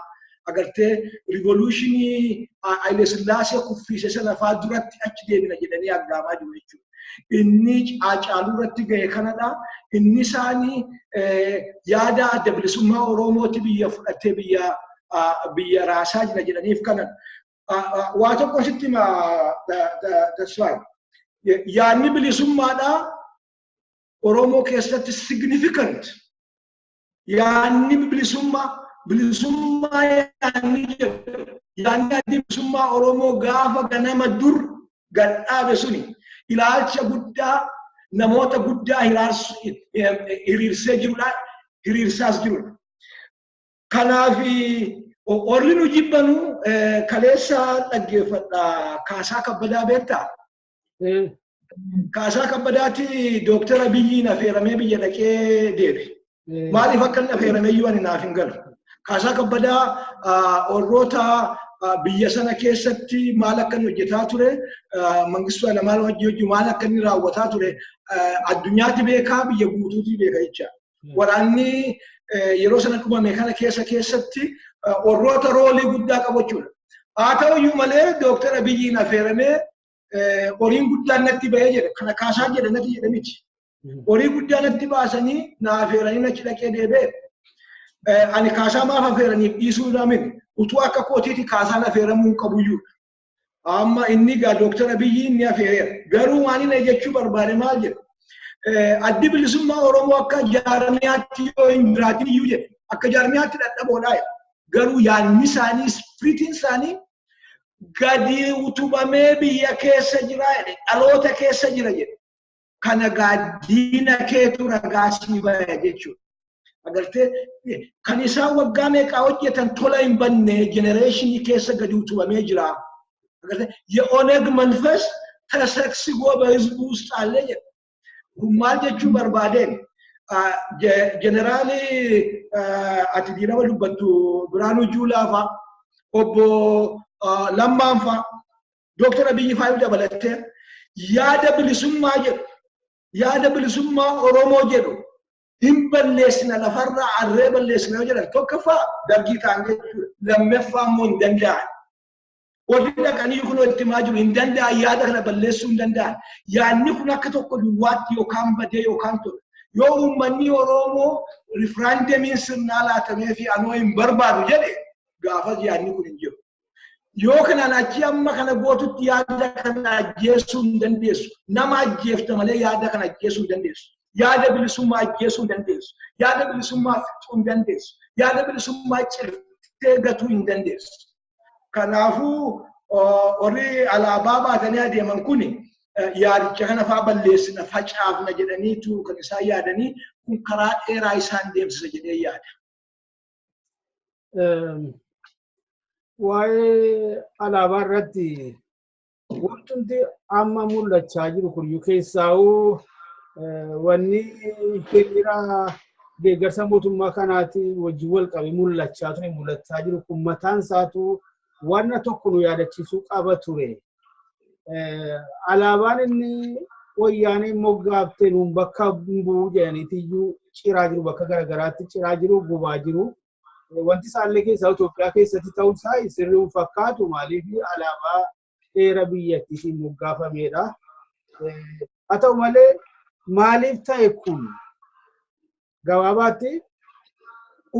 agartee revolutionii Haile Sillaasee kuffise sana faa duratti achi deebina jedhanii aggaamaa jiru jechuudha. Inni Haacaaluu irratti ga'e kanadha. Inni isaanii yaada adda bilisummaa Oromooti biyya fudhatee biyya raasaa jira jedhaniif kanan. Waa tokko sitti tasfaa. Yaadni bilisummaadha Oromoo keessatti significant. Yaadni bilisummaa yaadni addi bilisummaa Oromoo gaafa ganama dur gadhaabe suni ilaalcha guddaa namoota guddaa hiriirsee jirudha, hiriirsaas jirudha. Kanaaf orri nu jibbanu kaleessa dhaggeeffadha Kaasaa Kabbadaa beektaa? Kaasaa Kabbadaatti Dooktar Abiyyiin affeeramee biyya dhaqee deebi. Maaliif akka inni affeeramee iyyuu ani naaf hin galu. Kaasaa Kabbadaa orroota biyya sana keessatti maal akka inni hojjetaa ture, Mangistuu Hayilamaariyaam wajjin maal akka inni raawwataa ture addunyaatti beekaa, biyya guutuutti beeka jecha. Waraanni yeroo sana dhumame kana keessatti orroota roolii guddaa qabu jechuudha. Haa ta'u iyyuu malee Dooktar Abiyyiin affeeramee horiin guddaan natti ba'ee jedhe. Kana Kaasaa jedhe natti jedhe miti. Horii guddaa natti baasanii na affeeranii achi dhaqee deebi'e. Ani Kaasaa maaf affeeraniif dhiisuu dhamin utuu akka kootiiti Kaasaan affeeramuu hin qabuyyuu. Amma inni gaa Dooktar Abiyyiin ni affeereera. Garuu waan inni jechuu barbaade maal jedhe? Addi bilisummaa Oromoo akka jaarmiyaatti yoo hin jiraatin iyyuu jedhe. Akka jaarmiyaatti dadhaboodhaa. Garuu yaadni isaanii, ispiriitiin isaanii gadi utubamee biyya keessa jira jedhe. Dhaloota keessa jira jedhe. Kana diina keetu ragaa sii baya jechuudha. Agartee kan isaan waggaa meeqaa hojjetan tola hin banne jenereeshinii keessa gadi utubamee jira. Agartee የኦነግ መንፈስ ተሰግስጎ በህዝቡ ውስጥ አለ jedhe. Maal jechuu barbaadeen jeneraali ati diinama dubbattu Biraanuu Juulaa fa'a, obbo Lammaan fa'a, Dooktar Abiyyi fa'aa dabalatee yaada bilisummaa jedhu, yaada bilisummaa Oromoo jedhu hin balleessina lafarraa arree balleessina yoo jedhan tokkoffaa dargii ta'an jechuudha. Lammaffaa immoo hin danda'an. Warri dhaqanii kun itti himaa jiru hin danda'an, yaada kana balleessuu hin danda'an. Yaadni kun akka tokko duwwaatti yookaan badee yookaan ture. Yoo uummanni Oromoo rifiraandemiin sirnaa laatamee fi anoo hin barbaadu jedhe gaafas yaadni kun hin jiru. Yoo kanaan achi amma kana gootutti yaada kana ajjeessuu hin dandeessu. Nama ajjeefta malee yaada kana ajjeessuu hin dandeessu. Yaada bilisummaa ajjeessuu hin dandeessu. Yaada bilisummaa fixuu hin dandeessu. Yaada bilisummaa cirtee gatuu hin dandeessu. Kanaafuu warri alaabaa baatanii adeeman kuni yaadicha kana fa'aa balleessina facaafna jedhaniitu kan isaan yaadanii kun karaa dheeraa isaan deemsisa jedhee yaada.
Waa'ee alaabaa irratti wanti amma mul'achaa jiru kun keessaa'uu wanni hiriira deeggarsa mootummaa kanaati wajjin wal qabee mul'achaa jiru kun mataan isaatu wanna tokko nu yaadachiisuu qaba ture. Alaabaan inni wayyaanee moggaaftee nuun bakka bu'uu jedhaniitiyyuu ciraa jiru, bakka garaagaraatti ciraa jiru, gubaa jiru. Wanti isaallee keessaa Itoophiyaa keessatti ta'uu isaa sirrii fakkaatu maaliif alaabaa dheera biyyattiin moggaafameedha. Haa ta'u malee maaliif ta'e kun gabaabaatti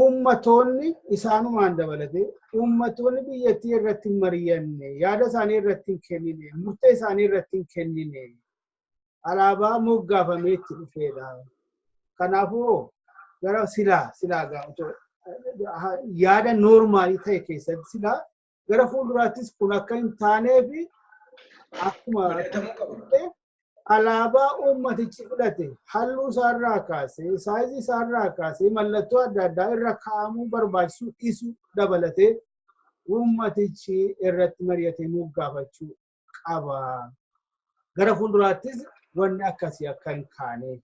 ummatoonni isaanumaan dabalatee ummatoonni biyyattii irratti hin mari'anne, yaada isaanii irratti hin kennine, murtee isaanii irratti hin kennine alaabaa moggaafamee itti dhufeedha. Kanaafuu gara silaa yaada noormaalii ta'e keessatti silaa gara fuulduraattis kun akka hin taaneef akkuma alaabaa ummatichi fudhate halluu isaarraa kaasee saayizii isaarraa kaasee mallattoo adda addaa irra kaa'amuu barbaachisu dhiisuu dabalatee ummatichi irratti mari'atee moggaafachuu qaba. Gara fuulduraattis wanni akkasii akka hin kaaneef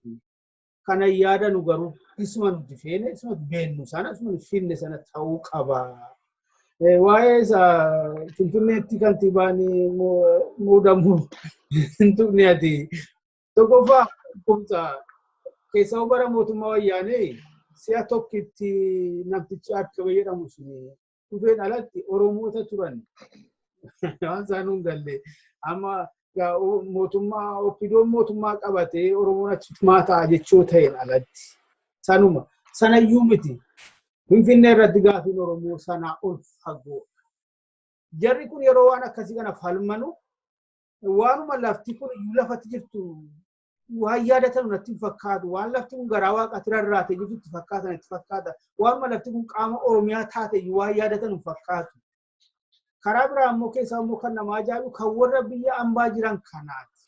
kana yaada nu garuu isuma nuti feene isuma beennu sana isuma finne sana ta'uu qaba. Waa'ee isaa Finfinneetti kantiibaan muudamuu hin tuqne ati tokkoffaa kumsa keessaa bara mootummaa wayyaanee si'a tokkitti namtichi akka jedhamu suni dhufeen alatti Oromoota turan waan isaan hin galle amma mootummaa oppidoon mootummaa qabatee Oromoon achitti maataa jechuu ta'een alatti. Sanuma sanayyuu miti. Finfinnee irratti gaafiin Oromoo sanaa ol fagoo. Jarri kun yeroo waan akkasii kana falmanu waanuma lafti kun lafatti jirtu waan yaadatan natti fakkaatu waan lafti kun garaa waaqatti rarraate jirtu itti fakkaata waanuma lafti kun qaama Oromiyaa taate waan yaadatan fakkaatu. Karaa biraa immoo keessaa immoo kan nama ajaa'ibu kan warra biyya ambaa jiran kanaati.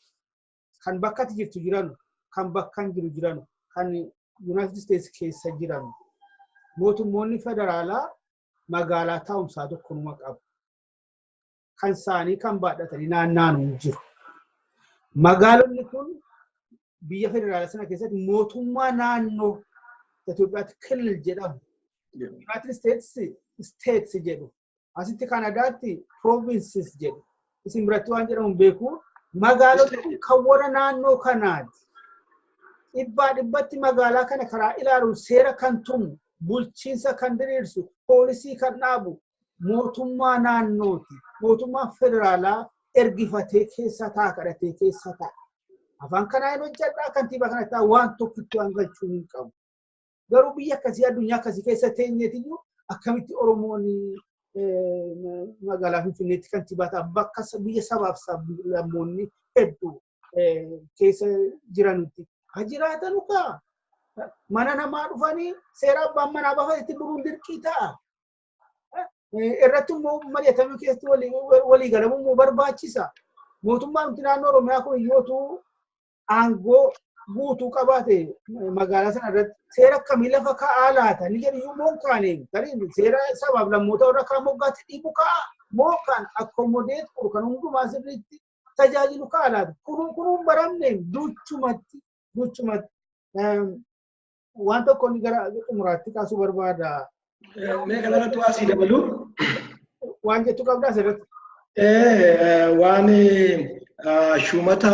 Kan bakkatti jirtu jiran, kan bakkan jiru jiran, kan United States keessa jiran. Mootummoonni federaalaa magaalaa taa'umsaa tokkonuma qabu. Kan isaanii kan baadhatanii naanna'anii jiru. Magaalonni kun biyya federaalaa sana keessatti mootummaa naannoo Itoophiyaatti kilil jedhamu. United States jedhu. Asitti Kanadaatti provinces jedhu. Isin biratti waan jedhamu beeku. Magaalonni kan warra naannoo kanaati. Dhibbatti magaalaa kana karaa ilaaluun seera kan tumu, bulchiinsa kan diriirsu, poolisii kan dhaabu mootummaa naannooti. Mootummaa federaalaa ergifatee keessa ta'a kadhatee keessa ta'a. Afaan kanaa hin hojjedhaa kantiibaa kanatti waan tokkitti waan galchuu hin qabu. Garuu biyya akkasii addunyaa akkasii keessa teenyeetiyyuu akkamitti Oromoon magaalaa Finfinneetti kantiibaa ta'a bakka biyya sabaaf sablammoonni hedduu keessa jiranitti. Hajiraatanu kaa mana namaa dhufanii seera abbaan manaa baafatti buruun dirqii ta'a. Irratti immoo mari'atamuu keessatti walii galamuu barbaachisa. Mootummaan nuti naannoo Oromiyaa kun iyyootu aangoo guutuu qabaate magaalaa sana irratti seera akkamii lafa kaa'aa laata ni jedhu moo kaane tarii seera sabaaf lammoota warra kaan moggaatti dhiibu ka'a moo kan akkomodeet kuru kan hundumaa sirriitti tajaajilu ka'a laata kunuun baramne duchumatti waan tokko ni gara xumuraatti kaasuu barbaada.
Mee kanarratti waa sii dabalu?
Waan jettu qabdaa asirratti?
Waan shumata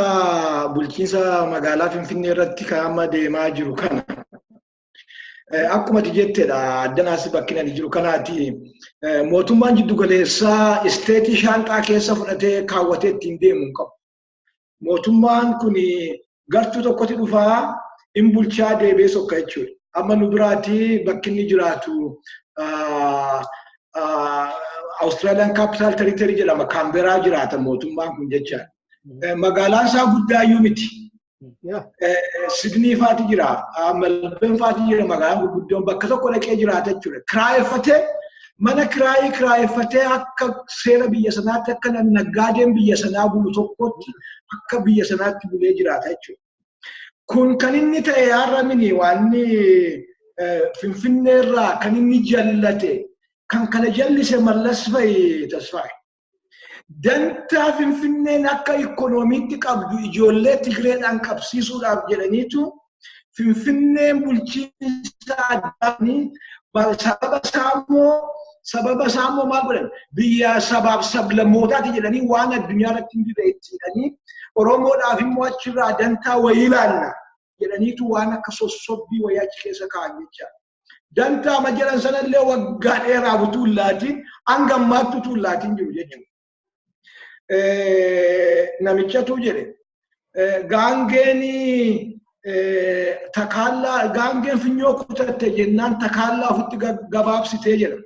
bulchiinsa magaalaa Finfinnee irratti kan amma deemaa jiru kana. Akkuma jettedha addanaas bakkina jiru kanaati. Mootummaan jiddu galeessaa isteetii shaanxaa keessa fudhatee kaawwatee ittiin deemuu hin qabu. Mootummaan kun gartuu tokkotti dhufaa in bulchaa deebee sokka jechuudha. Amma nu biraati bakki inni jiraatu Australian Capital Territory jedhama Canberra jiraata mootummaan kun jecha. Magaalaan isaa guddaayyuu miti. Sydney faati jira, Melbourne faati jira magaalaan gurguddoon bakka tokko dhaqee jiraata jechuudha. Kiraayeffatee mana kiraayeffatee akka seera biyya sanaatti akka naggaadeen biyya sanaa bulu tokkotti akka biyya sanaatti bulee jiraata jechuudha. Kun kan inni ta'e har'a mini waan Finfinnee irraa kan inni jallate kan kana jallise Mallas fa'i Tasfaa'e. Dantaa Finfinneen akka ikoonomiitti qabdu ijoollee Tigreedhaan qabsiisuudhaaf jedhaniitu Finfinneen bulchiinsa addaanii sababa saamoo maal godhan biyya sabaaf sablammootaati jedhanii waan addunyaa irratti hin beeksisanii Oromoodhaaf immoo achirraa dantaa wayii ilaalla jedhaniitu waan akka sossobbii wayii achi keessa kaa'an jecha. Dantaa ma jedhan sanallee waggaa dheeraa butuu laatiin hanga ammaatti utuu laatiin jiru jechuudha. Namichatu jedhe gaangeen finyoo kutatte jennaan takaallaa ofitti gabaabsitee jedha.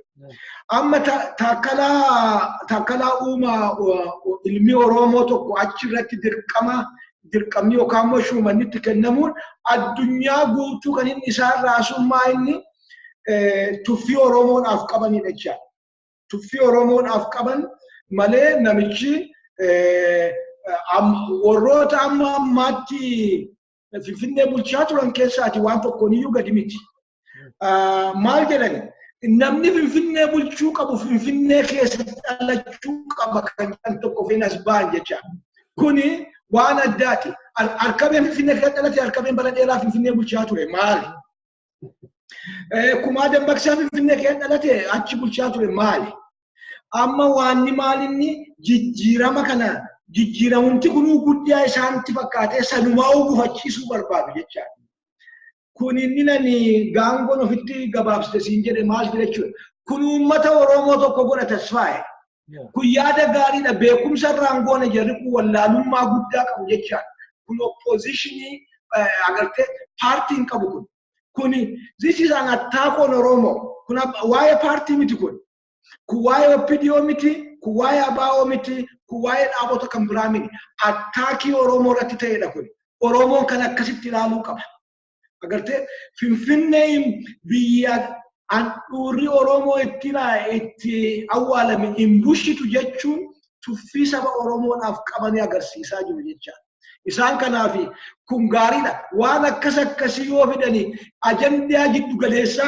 Amma takkalaa uumaa ilmi Oromoo tokko achirratti dirqamni yookaan immoo shuumannitti kennamuun addunyaa guutuu kan inni isaan raasummaa inni tuffii Oromoodhaaf qabanidha jechaadha. Tuffii Oromoodhaaf qaban malee namichi warroota amma ammaatti Finfinnee bulchaa turan keessaati waan tokkoniyyuu gadi miti. Maal jedhani? Namni Finfinnee bulchuu qabu Finfinnee keessatti dhalachuu qaba kan jedhan tokko fi as ba'an jecha. Kuni waan addaati. Harkabeen Finfinnee keessatti dhalate harkabeen bara dheeraa Finfinnee bulchaa ture maali? Kumaa Dammaqsaa Finfinnee keessatti dhalate achi bulchaa ture maali? Amma waanni maalinni jijjiirama kana jijjiiramuun kunuu guddaa isaanitti fakkaatee sanumaa gufachiisuu barbaadu jechaadha. Kun inni nani gaangoon ofitti gabaabsite siin jedhe maal jechuudha. Kun uummata Oromoo tokko godha Tasfaa'e. Kun yaada gaariidha beekumsa irraan goone jarri kun wallaalummaa guddaa qabu jecha. Kun oppositionii agartee paartiin qabu kun. Kuni this is an attack on Oromo. Kun waa'ee paartii miti kun. Kun waa'ee OPDO miti, kun waa'ee ABO miti, kun waa'ee dhaabota kan biraa miti. Attaakii Oromoo irratti ta'edha kun. Oromoon kan akkasitti ilaaluu qaba. Agartee Finfinnee biyya handhuurri Oromoo itti awwaalame hin bushitu jechuun tuffii saba Oromoodhaaf qabanii agarsiisaa jiru jecha. Isaan kanaaf kun gaariidha. Waan akkasii yoo fidanii ajandaa jiddu galeessaa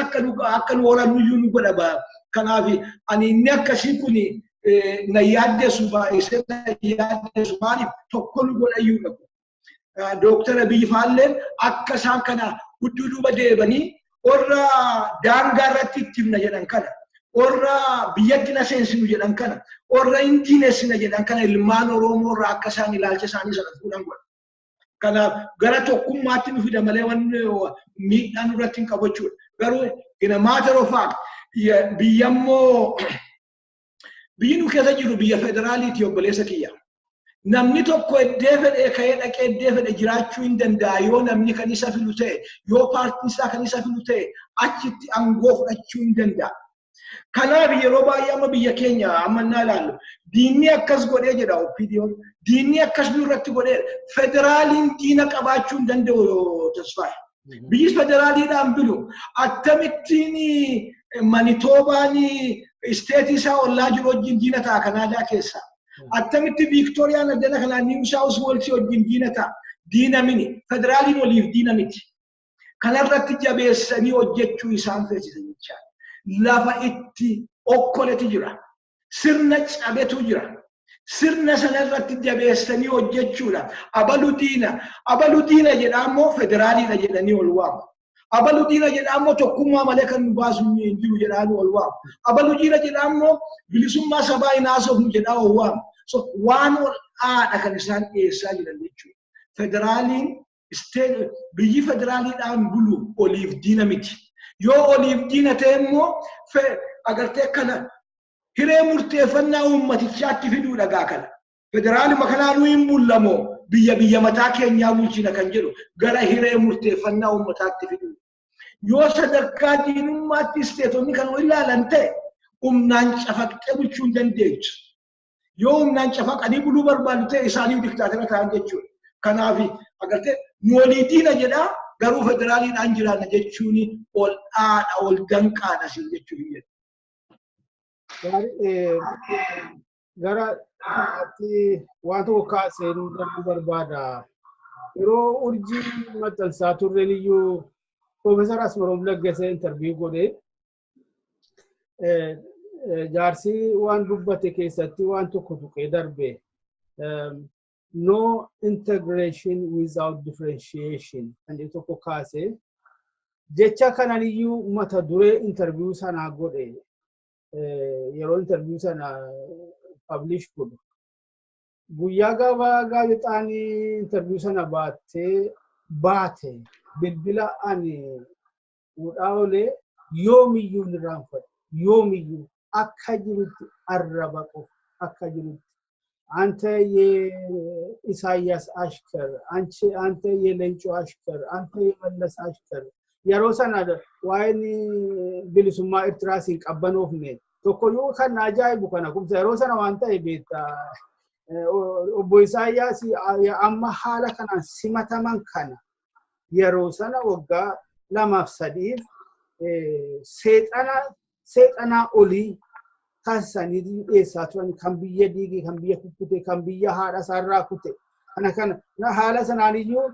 akka nu oolaniyyuu nu godha. Kanaaf ani inni akkasii kun na yaaddeessu baay'isee na yaaddeessu maaliif tokko nu godhayyuu qabu. Dr. Abiy Faalleen akka isaan kana duuba deebanii warra daangaa irratti itti himna jedhan kana, warra biyyatti na seensinu jedhan kana, warra intiineessina jedhan kana ilmaan Oromoo irraa akka isaan ilaalcha isaanii sana fuudhan godha. Kanaaf gara tokkummaatti nu fida malee wanni miidhaan irratti hin qabu jechuudha. Garuu in a matter of fact biyyammoo biyyi nu keessa jiru biyya federaaliiti obboleessa kiyya. Namni tokko iddoo fedhee ka'ee dhaqee iddoo fedhe jiraachuu hin danda'a yoo namni kan isa filu ta'e yoo paartiin isaa kan isa filu ta'e achitti aangoo fudhachuu hin danda'a. Kanaaf yeroo baay'ee amma biyya keenya amma naa ilaallu diinni akkas godhee jedha OPDO'n diinni akkas nurratti godhee federaaliin diina qabaachuu hin danda'u tasfaaye. Biyyi federaaliidhaan bulu akkamittiin Manitoobaan isteetii isaa ollaa jiru wajjin diina ta'a Kanaadaa keessaa. Attamitti Victoriaan addana kanaan New South Wales wajjin diina ta'a. Diina mini. Federaaliin waliif diina miti. Kanarratti jabeessanii hojjechuu isaan feesisan jechaadha. Lafa itti okkoletu jira. Sirna cabetu jira. Sirna sanarratti jabeessanii hojjechuudha. Abalu diina jedhaammoo federaaliidha jedhanii ol waamu. Abalu diina jedhaammoo tokkummaa malee kan nu baasu hin jiru jedhaanii ol waamu. Abalu diina jedhaammoo bilisummaa sabaa hin haasofnu jedhaa ol waamu. So waan ol aadha kan isaan dhiyeessaa jiran jechuudha. Federaaliin biyyi federaaliidhaan bulu oliif diina miti. Yoo oliif diina ta'e immoo agartee kana hiree murteeffannaa uummatichaatti fiduudha gaa kana. Federaaluma kanaanuu hin bullamoo biyya mataa keenyaa bulchina kan jedhu gara hiree murteeffannaa uummataatti fiduudha. Yoo sadarkaa diinummaatti isteetonni kan ilaalan ta'e humnaan cafaqxee bulchuu hin dandeessu. Yoo humnaan cafaqanii buluu barbaadu ta'e isaanii diktaatera ta'an jechuudha. Kanaaf agartee nu olii diina jedhaa garuu federaaliidhaan jiraanna jechuun ol dhaadha ol danqaadha siin jechuudha.
Gara waan tokko kaasee nu darbuu barbaada. Yeroo urjii maxxansaa turreen iyyuu Profeesar Asmaroom Laggasee interviyuu godhee jaarsi waan dubbate keessatti waan tokko tuqee darbe. No integration without differentiation. Kan tokko kaasee jecha kanan iyyuu mata duree interviyuu sanaa godhe. Yeroo interviyuu sana publish godhu. Guyyaa gabaa gaazexaan interviyuu sana baate bilbila ani fuudhaa olee yoomiyyuu ni raanfadhu. Yoomiyyuu akka jirutti arraba qofa akka jirutti. አንተ የኢሳያስ አሽከር አንተ የሌንጮ አሽከር አንተ የመለስ አሽከር የሮሰና ዋይኒ ቢልሱማ ኤርትራ ሲንቀበኖፍኔ ቶኮዩ ከና አጃይቡ ከና ኩምሰ የሮሰና ዋንተ የቤታ ኦቦ ኢሳያስ የአማ ሐላ ከና ሲመተመን ከና የሮሰና ወጋ ለማፍሰዲፍ ሰይጣና ኦሊ Kasani eessatuan kan biyya diigi kan biyya kukkute kan biyya haadha sarraa kute kana haala sanaaniyyuu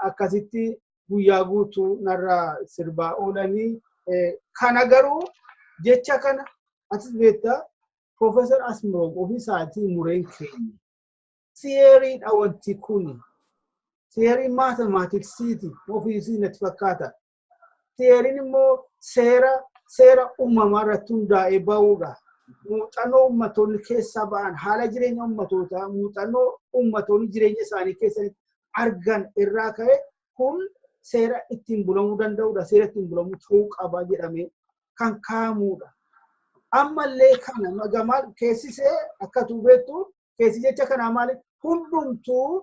akkasitti guyyaa guutuu narraa sirbaa oolanii kana garuu jecha kana atis beektaa Profeesar Asmaroom ofii isaatii mureen keenya theoryidha wanti kuni theory mathematiksiiti ofii isii natti fakkaata theoryin immoo seera uumamaa irratti hundaa'ee ba'uudha. Muuxannoo uummattoonni keessaa ba'an haala jireenya uummattootaa muuxannoo uummattoonni jireenya isaanii keessatti argan irraa ka'e kun seera ittiin bulamuu danda'uudha. Seera ittiin bulamuu ta'uu qaba jedhamee kan kaa'amuudha. amma illee kana magamal keessisee akka tuubeettu keessi jecha kana maali hundumtuu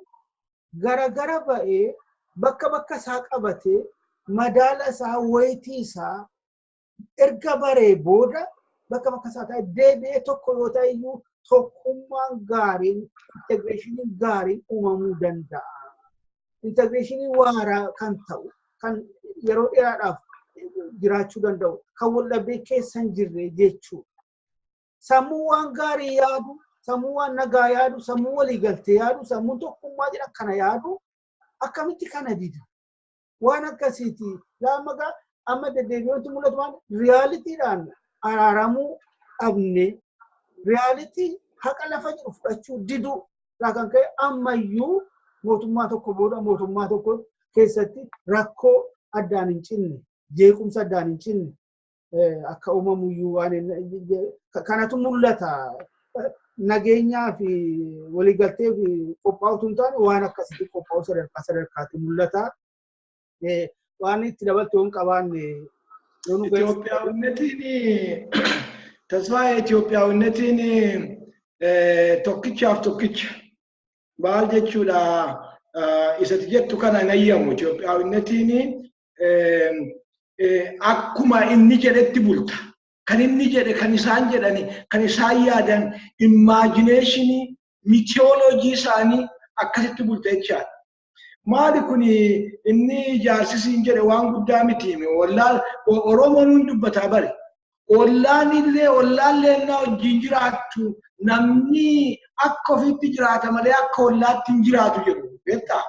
gara ba'ee bakka isaa qabatee madaala isaa wayitii isaa erga baree booda bakka isaa ta'e deebi'ee tokko yoo ta'e iyyuu tokkummaan gaariin integireeshiniin gaariin uumamuu danda'a. Integireeshinii waaraa kan ta'u kan yeroo dheeraadhaaf jiraachuu danda'u kan waldhabdee keessa hin jirre jechuudha. Sammuu waan gaarii yaadu, sammuu waan nagaa yaadu, sammuu waliigaltee yaadu, sammuu tokkummaa jedhan kana yaadu akkamitti kana dida. Waan akkasiiti laamagaa amma deddeebi'ooti mul'atu waan riyaaliitiidhaan araaramuu dhabne riyaalitii haqa lafa jiru fudhachuu diduu irraa kan ka'e ammayyuu mootummaa tokko booda mootummaa tokko keessatti rakkoo addaan hin cinne jeequmsa addaan hin cinne akka uumamuyyuu waan kanatu mul'ata. Nageenyaa fi waliigaltee fi qophaa'utu hin taane waan akkasitti qophaa'u sadarkaatti mul'ata. Waan itti dabaltu hin qabaanne
Itoophiyaawwannetiin tasfaa Itoophiyaawwannetiin tokkichaaf tokkicha maal jechuudha isatti jettu kana hin ayyamu. Itoophiyaawwannetiin akkuma inni jedhetti bulta. Kan inni jedhe kan isaan jedhani kan isaan yaadan imagination mythology isaanii akkasitti bulta jechaadha. Maali kun inni jaarsisiin jedhe waan guddaa miti wallaan Oromoon hundi dubbataa bare. Ollaan illee na wajjin jiraattu namni akka ofiitti jiraata malee akka ollaatti hin jiraatu jedhu beektaa.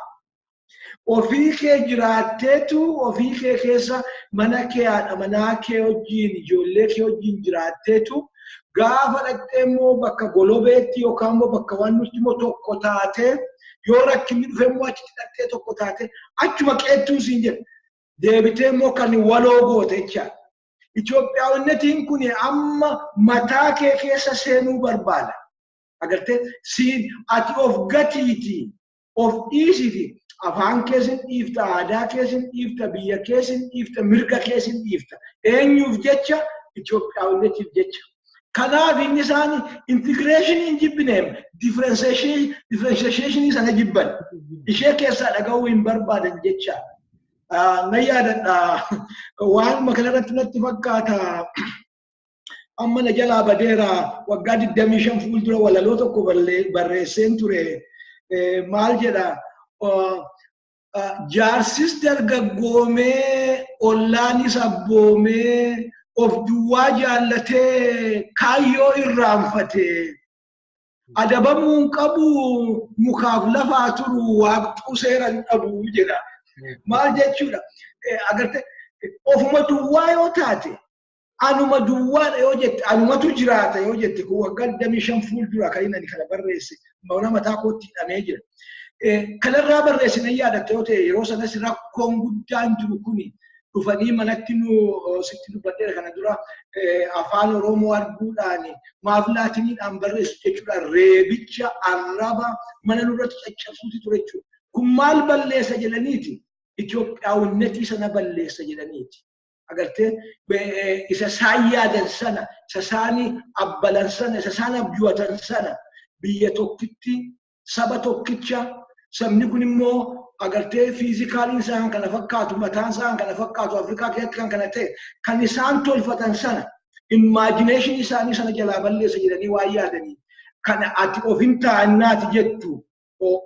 Ofii kee jiraatteetu ofii kee keessa mana kee haadha manaa kee wajjin ijoollee kee wajjin jiraatteetu gaafa dhaqxee immoo bakka golobeetti yookaan immoo bakka waan nuti immoo tokko taatee yoo rakkinni dhufe immoo achitti dhaqxee tokko taatee achuma qeettuu siin jedhe deebitee immoo kan waloo goote jechaadha. Itoophiyaawwannetiin kun amma mataa kee keessa seenuu barbaada. Agartee siin ati of gatiiti of dhiisiti. Afaan keessin dhiifta, aadaa keessin dhiifta, biyya keessin dhiifta, mirga keessin dhiifta. Eenyuuf jecha Itoophiyaawwanneetiif jecha. Kanaaf inni isaanii integration hin jibbineem differentiation sana jibban. Ishee keessaa dhaga'uu hin barbaadan jecha. Na yaadadha waan makanarratti natti fakkaata amma na jalaa badeera waggaa 25 fuuldura walaloo tokko barreesseen ture maal jedha jaarsis dargaggoomee ollaanis abboomee of duwwaa jaallatee kaayyoo irraanfatee adabamuun qabu mukaaf lafaa turu waaqxuu seeran dhabu jedha. Maal jechuudha agartee ofuma duwwaa yoo taate anuma duwwaadha yoo jette anumatu jiraata yoo jette kun waggaa 25 fuuldura kan inni kana barreesse mana mataa kootti hidhamee jira. Kanarraa barreessine yaadatte yoo ta'e yeroo sanas rakkoon guddaan jiru kuni dhufanii manatti nu sitti dubbadheera kana dura afaan Oromoo arguudhaan maaf laatiniidhaan barreessu jechuudha reebicha arraba mana nurratti caccabsuuti ture jechuudha. Kun maal balleessa jedhaniiti Itoophiyaawwannetii sana balleessa jedhaniiti. Agartee isa isaan yaadan sana isa isaanii abbalan sana isa isaan abjuwatan sana biyya tokkitti saba tokkicha sabni kun immoo agartee fiizikaaliin isaan kana fakkaatu mataan isaan kana fakkaatu Afrikaa keessatti kan kana ta'e kan isaan tolfatan sana imagination isaanii sana jalaa balleessa jedhanii waan yaadanii kana ati ofin taa'annaati jettu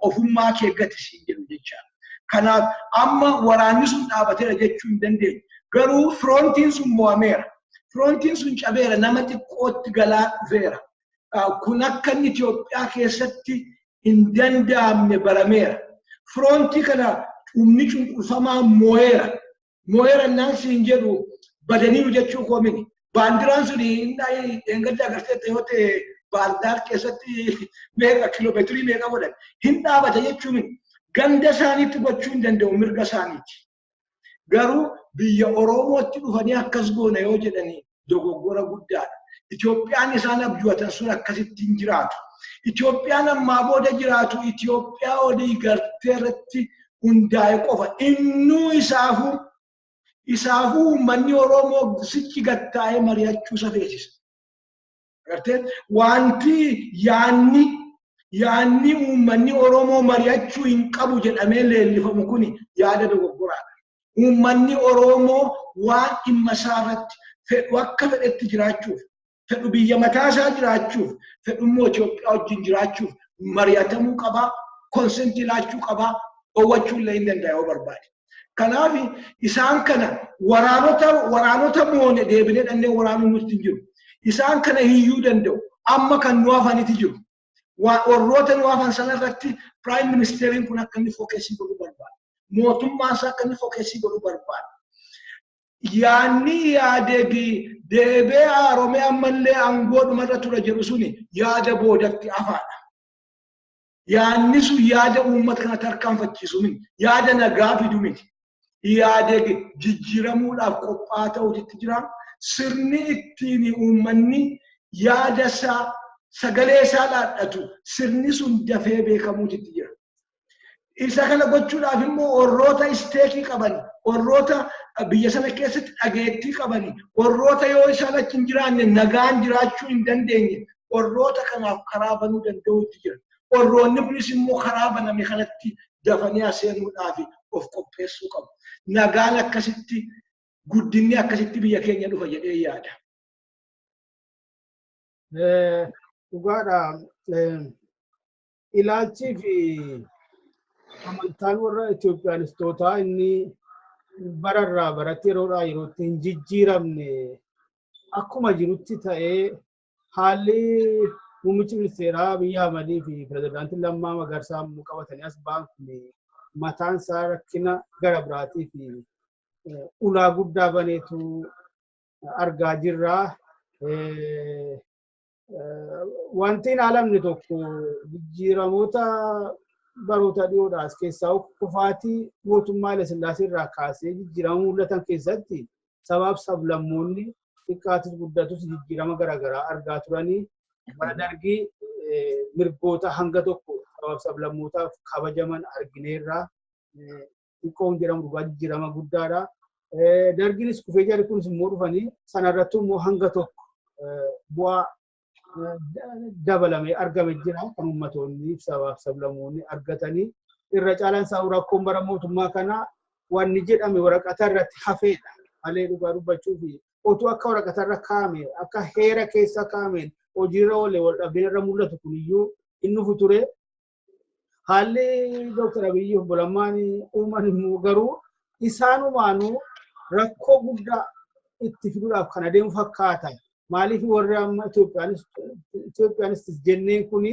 ofummaa kee gatisiin jedhu jechaadha. Kanaaf amma waraanni sun dhaabateera jechuu hin dandeenyu. Garuu frontiin sun mo'ameera. Frontiin sun cabeera nama xiqqootti galaa dhufeera. Kun akka inni Itoophiyaa keessatti hin danda'amne barameera. Frontii kana humni cunqurfamaa mo'eera. Mo'eera naan siin jedhu badaniiru jechuu koo miti. Baandiraan sun engadda agartee yoo ta'e Baardaar keessatti meeqa kiiloomeetirii meeqa godhan hin dhaabata jechuu miti. Ganda isaaniitti gochuu hin danda'u mirga isaaniiti. Garuu biyya Oromootti dhufanii akkas goona yoo jedhanii dogoggora guddaadha. Itoophiyaan isaan abjuwatan sun akkasitti hin jiraatu. Itoophiyaan ammaa booda jiraatu Itoophiyaa olii gartee irratti hundaa'e qofa. Innuu isaafuu uummanni Oromoo sichi gattaa'ee mari'achuu isa feesisa. Gartee wanti yaanni uummanni Oromoo mari'achuu hin qabu jedhamee leellifamu kuni yaada dogoggoraadha. Uummanni Oromoo waan dhimma isaarratti fedhu akka fedhetti jiraachuuf, fedhu biyya mataa isaa jiraachuuf, fedhu immoo Itoophiyaa wajjin jiraachuuf mari'atamuu qaba, konsentii laachuu qaba, dhowwachuu illee hin danda'a yoo barbaade. Kanaaf isaan kana waraanota moone deebinee dhannee waraanuu nutti hin jiru. Isaan kana hiyyuu danda'u. Amma kan nu hafanitti jiru. Warroota nu hafan sanarratti Prime Ministeriin kun akka inni fookesii godhuu barbaada. Mootummaan isaa akka inni fookesii godhuu barbaada. Yaanni deebee haaromee ammallee aangoodhumarra ture jedhu suni yaada boodatti hafaadha. Yaanni sun yaada uummata kana tarkaanfachiisu miti. Yaada nagaa fidu miti. Yaada jijjiiramuudhaaf qophaa ta'uutti jira. Sirni ittiin uummanni yaada isaa sagalee isaa dhaadhatu sirni sun dafee beekamuutti jira. Isa kana gochuudhaaf immoo warroota isteekii qaban, warroota biyya sana keessatti dhageettii qaban, warroota yoo isaan achi hin jiraanne nagaan jiraachuu hin dandeenye, warroota kanaaf karaa banuu danda'uutti jira. Warroonni kunis immoo karaa baname kanatti dafanii aseenuudhaaf of qopheessuu qabu. Nagaan akkasitti guddinni akkasitti biyya keenya dhufa jedhee yaada.
Dhugaadha. Ilaalchii fi amantaan warra Itoophiyaanistootaa inni bararraa baratti yeroodhaa yerootti hin jijjiiramne akkuma jirutti ta'ee haalli muummichi ministeeraa Abiy Ahmedii fi pirezidaantiin Lammaa Magarsaa qabatanii as ba'an kun mataan isaa rakkina gara biraatii fi ulaa guddaa baneetu argaa jirra. Wanti hin haalamne tokko jijjiiramoota baroota dhiyoodhaas keessaa kufaatii mootummaa Haile Sillaasee irraa kaasee jijjiirama mul'atan keessatti sabaaf sablammoonni xiqqaatis guddatus jijjiirama garaagaraa argaa turanii bara dargii mirgoota hanga tokko sabaaf sablammootaaf kabajaman argineerraa xiqqoon jedhamu dhugaa jijjiirama guddaadha. Dargiinis kufee jarri kunis immoo dhufanii sanarratti immoo hanga tokko bu'aa dabalamee argame jira kan ummatoonni sabaaf sablammoonni argatanii irra caalaan isaa rakkoon bara mootummaa kana wanni jedhame waraqata irratti hafeedha malee dhugaa dubbachuu fi otuu akka waraqata irra kaa'ame akka heera keessa kaa'ameen hojiirra oolee wal dhabdeen irra mul'atu kuniyyuu inni future haalli Dr. Abiy obbo Lammaan uuman immoo garuu isaanumaanuu rakkoo guddaa itti fiduudhaaf kan adeemu fakkaata. Maaliif warri amma Itoophiyaanistis jenneen kuni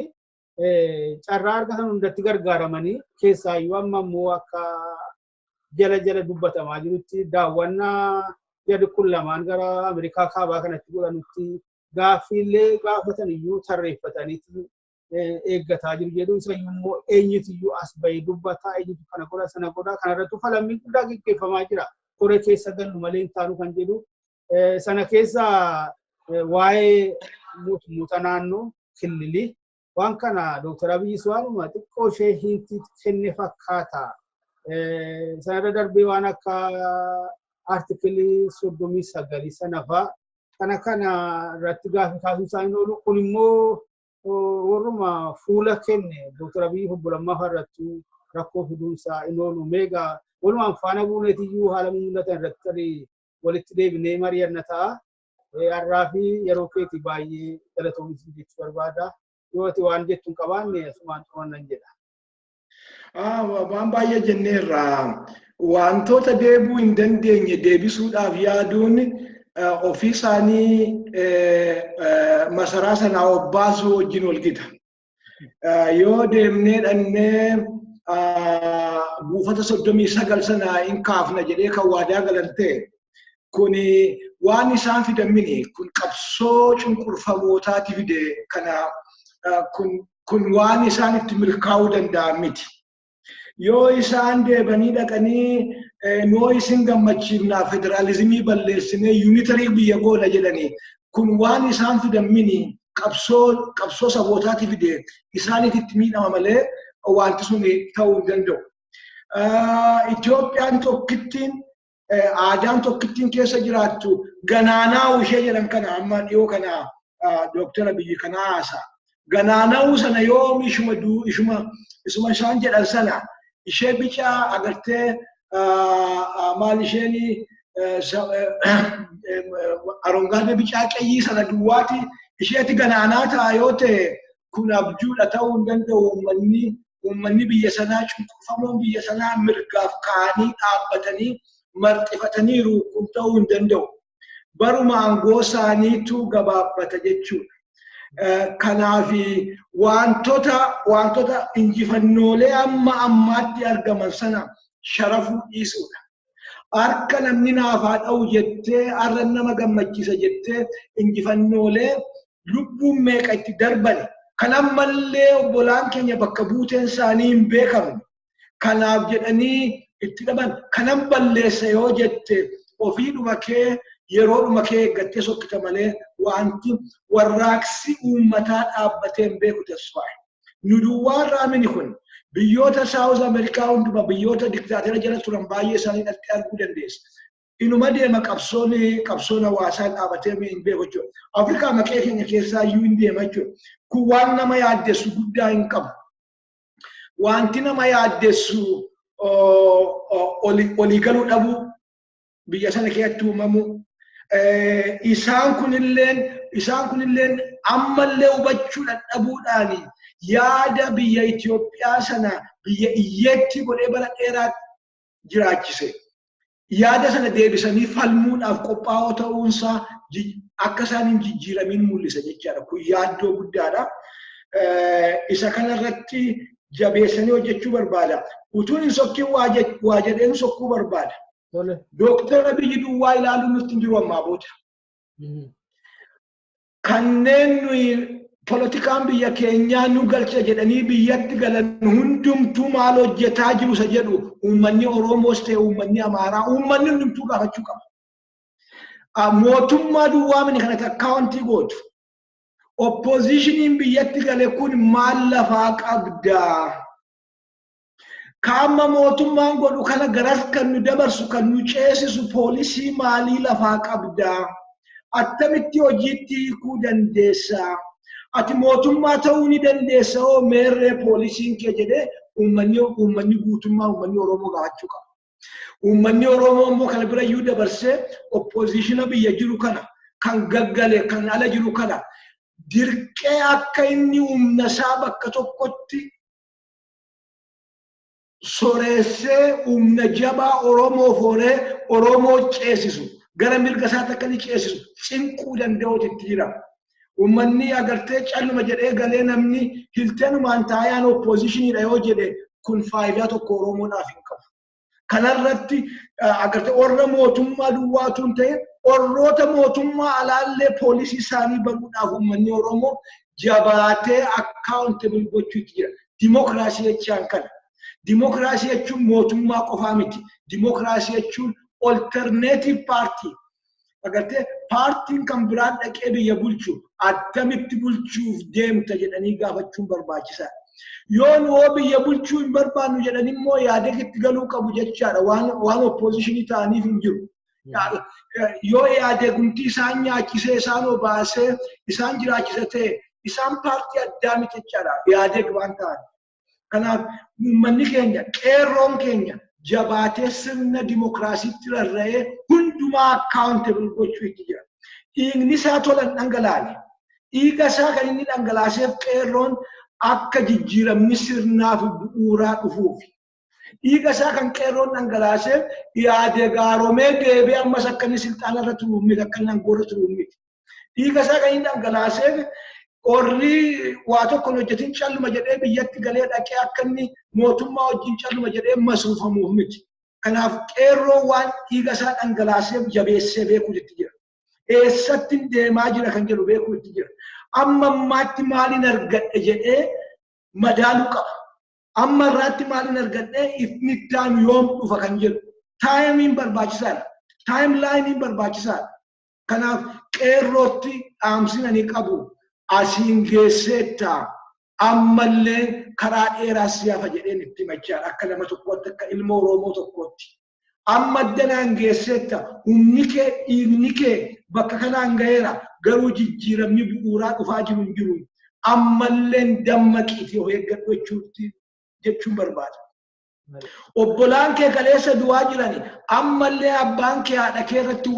carraa argatan hundatti gargaaramanii keessaayyuu amma immoo akka jala dubbatamaa jirutti daawwannaa jedhu kun lamaan gara Ameerikaa kaabaa kanatti godhanutti gaaffiillee gaafatan iyyuu tarreeffataniiti eeggataa jiru jedhu isa immoo eenyutiyyuu as bahee dubbataa eenyutu kana godha sana godha kanarratti falammii guddaa gaggeeffamaa jira. Koree keessa gallu malee hin taanu kan jedhu sana keessa waa'ee mootummoota naannoo kililii waan kana Dr. Abiy waanuma xiqqoo ishee hintii kenne fakkaata. Sanarra darbee waan akka artikilii 39 sana fa'a kana irratti gaaffii kaasuun isaanii oolu kun immoo warruma fuula kenne Dr. Abiy obbo Lammaa irratti rakkoo fiduun isaa hin oolu meegaa walumaan faana buuneetiyyuu haala mul'atan irratti walitti deebinee mari'anna ta'a. Har'aafi yeroo keetii baay'ee galatoomaa jechuu barbaada. Yoo ati waan jettuun qabaanne asumaan xumannan jedha.
Waan baay'ee jenneerra wantoota deebuu hin dandeenye deebisuudhaaf yaaduun ofii isaanii masaraa sanaa obbaasuu wajjin wal qixa. Yoo deemnee dhannee buufata 39 sanaa hin kaafna jedhee kan waadaa galan ta'e kuni waan isaan fidamini kun qabsoo cunqurfamootaati fide kana kun waan isaan itti milkaa'uu danda'an miti. Yoo isaan deebanii dhaqanii noo isin gammachiifnaa federaalizimii balleessinee yuunitarii biyya goona jedhanii kun waan isaan fidamini qabsoo sabootaati fide isaaniif itti miidhama malee wanti sun ta'uu hin danda'u. Itoophiyaan tokkittiin aadaan tokkittiin keessa jiraattu ganaanaa ishee jedhan kana amma dhiyoo kana Dr. Abiy kana haasa. Ganaana'uu sana yoom isuma isaan jedhan sana ishee bicaa agartee maal isheen arongaadee bicaa qayyii sana duwwaati isheeti ganaanaa ta'a yoo ta'e kun abjuudha ta'uu hin danda'u. Uummanni biyya sanaa cunqurfamoon biyya sanaa mirgaaf ka'anii dhaabbatanii marxifataniiru kun ta'uu hin danda'u. Baruma aangoo isaaniitu gabaabbata jechuudha. Kanaaf wantoota injifannoolee amma ammaatti argaman sana sharafuu dhiisuudha. Harka namni naaf haa dha'u jettee har'a nama gammachiisa jettee injifannoolee lubbuun meeqa itti darbane. Kan ammallee obbolaan keenya bakka buuteen isaanii hin beekamne. Kanaaf jedhanii itti dhaban kanan balleessa yoo jette ofiidhuma kee yeroodhuma kee eeggattee sokkita malee wanti warraaqsi uummataa dhaabbatee hin beeku tasfaaye. Nu duwwaa raamini kun biyyoota South America hunduma biyyoota diktaatera jala turan baay'ee isaanii dhaltee arguu dandeessa. Inuma deema qabsoon hawaasaa dhaabatee hin beeku jechuudha. Afrikaa maqee keenya keessaa iyyuu hin deema jechuudha. Kun waan nama yaaddessu guddaa hin qabu. Wanti nama yaaddessu olii galuu dhabuu biyya sana keessatti uumamu. Isaan kunilleen ammallee hubachuu dadhabuudhaan yaada biyya Itoophiyaa sana biyya iyyeetti godhee bara dheeraa jiraachise. Yaada sana deebisanii falmuudhaaf qophaa'oo ta'uunsaa akka isaan hin jijjiiramiin mul'isa jechaadha. Kun yaaddoo guddaadha. Isa kanarratti jabeessanii hojjechuu barbaada. Utuun hin sokkiin waa jedheen sokkuu barbaada. Dr. Abiy duwwaa ilaaluun nutti hin jiru ammaa booda. Kanneen nuyi politikaan biyya keenyaa nu galcha jedhanii biyyatti galan hundumtuu maal hojjetaa jiru isa jedhu uummanni Oromoos ta'e uummanni Amaaraa uummanni hundumtuu gaafachuu qaba. Mootummaa duwwaa mini kanatti akkaawuntii gootu. Oppoziishiniin biyyatti gale kun maal lafaa qabdaa? Kaamma mootummaan godhu kana garas kan nu dabarsu kan nu ceesisu poolisii maalii lafaa qabdaa? Attamitti hojiitti hiikuu dandeessaa? Ati mootummaa ta'uu ni dandeessa oo meerree poolisiin kee jedhee uummanni guutummaa uummanni Oromoo gaafachuu qaba. Uummanni Oromoo immoo kana bira iyyuu dabarsee oppoziishina biyya jiru kana kan gaggale kan ala jiru kana dirqee akka inni humna isaa bakka tokkotti soreessee humna jabaa Oromoo fooree Oromoo ceesisu gara mirga isaatti akka inni ceesisu cinquu danda'uutti jira. Uummanni agartee calluma jedhee galee namni hilteenumaan taayaan oppoziishiniidha yoo jedhe kun faayidaa tokko Oromoodhaaf hin qabu. Kanarratti agartee warra mootummaa duwwaatu hin ta'e warroota mootummaa alaallee poolisii isaanii banuudhaaf uummanni Oromoo jabaatee akkaawuntabil gochuutti jira. Dimookiraasii jechaan kana. Dimookiraasii jechuun mootummaa qofaa miti. Dimookiraasii jechuun alternative party. Agartee paartiin kan biraan dhaqee biyya bulchu attamitti bulchuuf deemta jedhanii gaafachuun barbaachisaadha. Yoo nu biyya bulchuu hin barbaannu jedhanii immoo yaada itti galuu qabu jechaadha waan oppoziishinii ta'aniif hin jiru. Yoo yaada gumtii isaan nyaachisee isaan obaasee isaan jiraachisa ta'e isaan paartii addaa miti jechaadha yaada waan ta'an. Kanaaf uummanni keenya qeerroon keenya jabaatee sirna dimookiraasiitti rarra'ee hundumaa akkaawuntabil gochuutti jira. Dhiigni isaa tolan dhangalaane. Dhiiga isaa kan inni dhangalaaseef qeerroon akka jijjiiramni sirnaaf bu'uuraa dhufuuf. Dhiiga isaa kan qeerroon dhangalaaseef yaada gaaromee deebee ammas akka inni silxaana irra turu miti akka inni aangoorra turu miti. Dhiiga isaa kan inni dhangalaaseef qorri waa tokko hojjetiin calluma jedhee biyyatti galee dhaqee akka inni mootummaa wajjin calluma jedhee masuufamuuf miti. Kanaaf qeerroo waan dhiiga isaa dhangalaaseef jabeessee beekuutti jira. Eessatti deemaa jira kan jedhu beekuutti jira. Amma ammaatti maaliin argadhe jedhee madaaluu qaba. Amma irraatti maaliin argadhe ifni ittaanu yoom dhufa kan jedhu. Taayimiin barbaachisaadha. Taayimlaayiniin barbaachisaadha. Kanaaf qeerrootti dhaamsina ni qabu. Asiin geesseetta ammallee karaa dheeraa siyaafa jedheen itti machaadha akka nama tokkootti akka ilma Oromoo tokkootti. Amma danaan geesseetta humni kee dhiigni kee bakka kanaan gaheera garuu jijjiiramni bu'uuraa dhufaa jiru hin jiru. Ammalleen dammaqiitii of eeggadhu jechuun barbaada. Obbolaan kee kaleessa du'aa jirani ammallee abbaan kee haadha kee irratti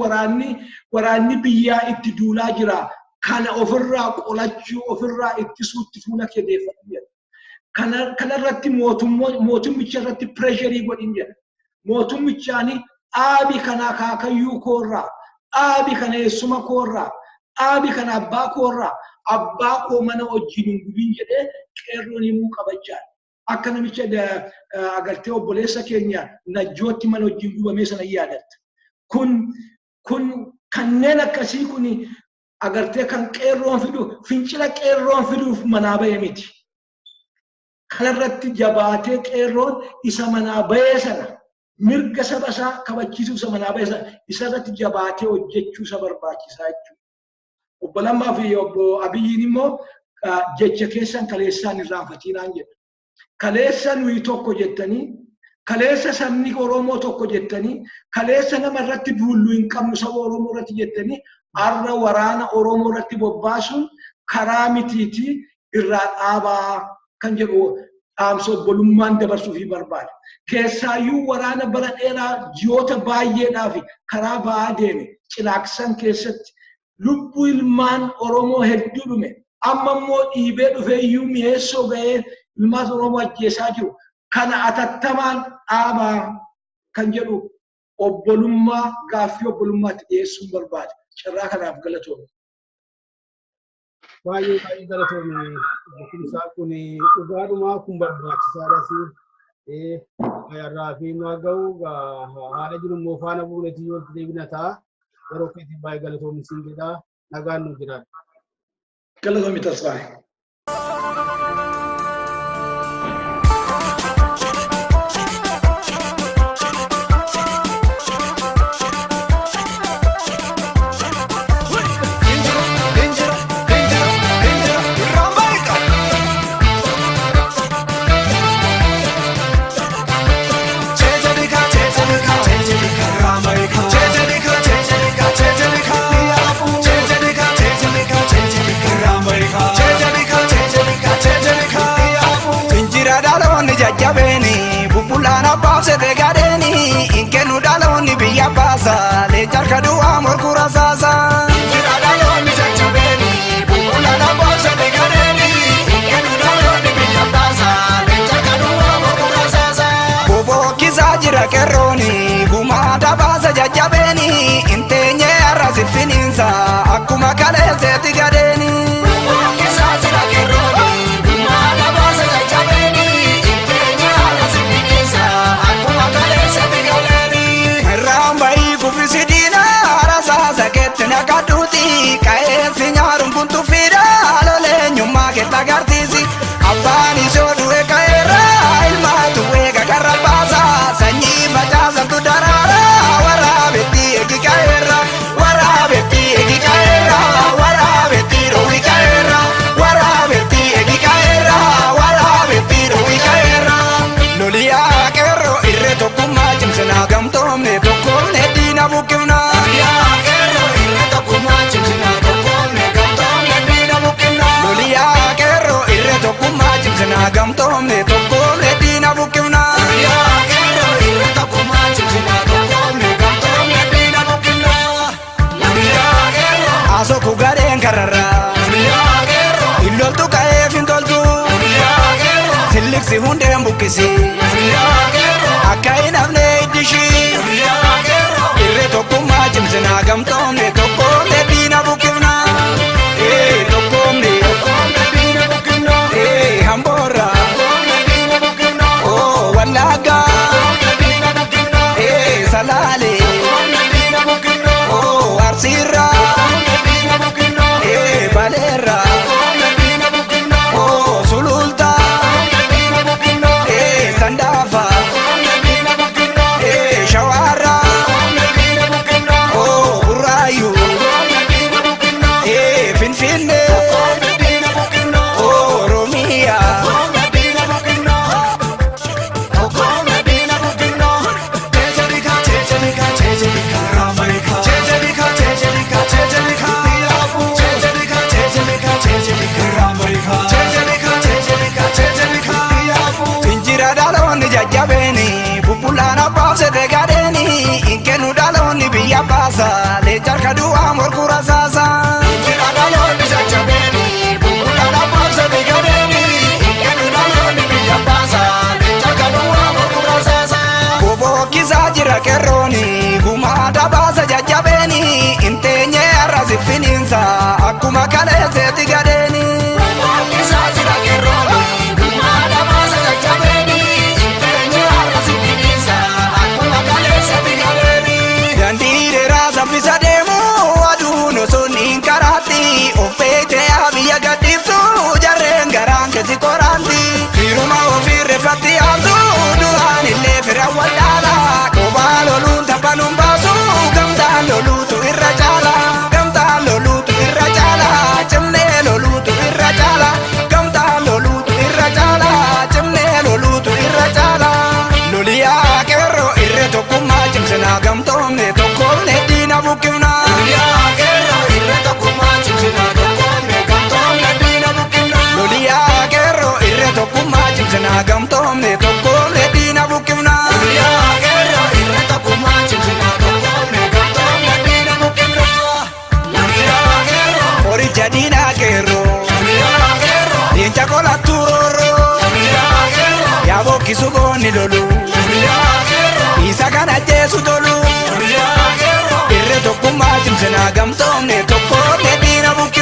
waraanni biyyaa itti duulaa jira. Kana ofirraa qolachuu ofirraa ittisuutti fuula kee deeffatu. Kanarratti mootummicha irratti pireesharii godhin jedha. Mootummichaani dhaabi kana kaakayyuu koorraa, dhaabi kana eessuma koorraa, dhaabi kana abbaa koorraa, abbaa koo mana wajjin hin gubiin jedhee qeerroon himuu qabachaa. Akka namicha agartee obboleessa keenya najjootti mana wajjin gubamee sana yaadatta. Kun kanneen akkasii kun agartee kan qeerroon fidu fincila qeerroon fiduuf manaa bahe miti. Kanarratti jabaatee qeerroon isa manaa bahee sana mirga saba isaa kabachiisuuf isa manaa bahee sana isarratti jabaatee hojjechuu isa barbaachisaa jechuudha. Obbo Lammaa fi obbo Abiyyiin immoo jecha keessan kaleessaan irraanfatinaan jedha. Kaleessa nuyi tokko jettanii, kaleessa sabni Oromoo tokko jettanii, kaleessa nama irratti duullu hin qabnu saba Oromoo irratti jettanii, har'a waraana Oromoo irratti bobbaasuun karaa mitiitii irraa dhaabaa kan jedhu dhaamsa obbolummaan dabarsuu fi barbaada. Keessaayyuu waraana bara dheeraa ji'oota baay'eedhaaf karaa ba'aa deeme Cinaaqsan keessatti lubbuu ilmaan Oromoo hedduu dhume. Amma immoo dhiibee dhufee iyyuu mi'eessoo ga'ee ilmaan Oromoo ajjeesaa jiru. Kana atattamaan dhaabaa kan jedhu obbolummaa gaaffii obbolummaatti dhiyeessuun barbaada. Carraa kanaaf galatoomne.
Baay'ee galatoomne. Beekumsaa kun dhugaadhumaa kun barbaachisaadha. Irraa fi nu ga'u haala jiru immoo faana buunetii yoo deebina ta'a. Yeroo keetiin baay'ee galatoomni siin jedha. Nagaan nu jiraatu.
Galatoomni tasfaaye.
Jajjabeni bubulana baase de gadeni inkenu daloni biya basa le jarkadu amor kurasasa injira daloni jajjabeni bubulana baase de gadeni inkenu daloni biya basa le jarkadu amor kurasasa bobo kizajira keroni gumada basa jajjabeni intenye arasi fininsa akuma kale seti gadeni bobo kizajira keroni gumada basa jajjabeni Sidina rasa sakit nakaduti kae sinyarum puntu fira lole nyuma kita gartisi abani sodu e kaera ilma tuwe gakarabasa sanyi baca satu darara warabeti eki kaera warabeti eki kaera warabeti rohi kaera warabeti eki kaera warabeti rohi kaera lolia kero irre tokuma jimsena gamtomne tokomne bukina ya kero irre tokuma jimsena tokomne gamtomne dina bukina lolia kero irre tokuma jimsena gamtomne tokomne dina bukina ya kero irre tokuma jimsena tokomne gamtomne dina bukina lolia kero aso kugaren karara lolia kero illoltu kae fintoltu lolia kero siliksi hunde mbukisi lolia kero akai namne idishi lolia irre tokkumma jimsena gamtomne tokkomne dina bukifna tokkomne dina bukifna hambora dina bukifna wallaga dina bukifna salale dina bukifna arsira dina bukifna balera dina bukifna sululta dina bukifna sandafa dina bukifna shawara Finfinne, Oromia, Tejerika, Tejerika, Tejerika, Tejerika, Tejerika, Tejerika, biyya baasa leencar kaduwaa morkura saasa. Injira dhaloonni jajjabeeni bubbula dhabamsa bigadeeni kennu dhaloonni biyya baasa leencar kaduwaa morkura saasa. Bobokkisaa jira qeerrooni gumaadha baasa jajjabeeni inteenye arrasi finiinsa akkuma kaleesseetti gadeeni. Bobokkisaa jira qeerrooni gumaadha baasa jajjabeeni inteenye arrasi finiinsa akkuma kaleesseetti gadeeni. Dandiire raasa fisa deemu aduun osoo niin karaatti of beekte biyya gadhiiftu jarreen garaan keessa qoraanti. Firuma ofii reeffatti haamtu duraan illee fira waldaala kophaa loluun taphanuun baasu gamtaan loluutu irra caala. Gamtaan loluutu irra caala cimnee loluutu irra caala. Gamtaan loluutu irra caala cimnee loluutu irra caala. Loliyaa qeerroo irree tokkummaa cimsinaa gamtoomne tokkoomne diina buqqifnaa. Loliyaa qeerroo irree tokkummaa cimsinaa tokkoomne gamtoomne diina buqqifnaa. Loliyaa qeerroo irree tokkummaa cimsinaa gamtoomne tokkoomne diina buqqifnaa. Loliyaa qeerroo irree tokkummaa cimsinaa tokkoomne gamtoomne diina buqqifnaa. Loliyaa qeerroo horicha diinaa qeerroo. Loliyaa qeerroo leenca qolattu roorroo. Loliyaa qeerroo yaa bokkisu goonni lolu. Loliyaa qeerroo isa kana jeesu tolu. Loliyaa qeerroo irree tokkummaa cimsinaa gamtoomne tokkoomne diina buqqifnaa.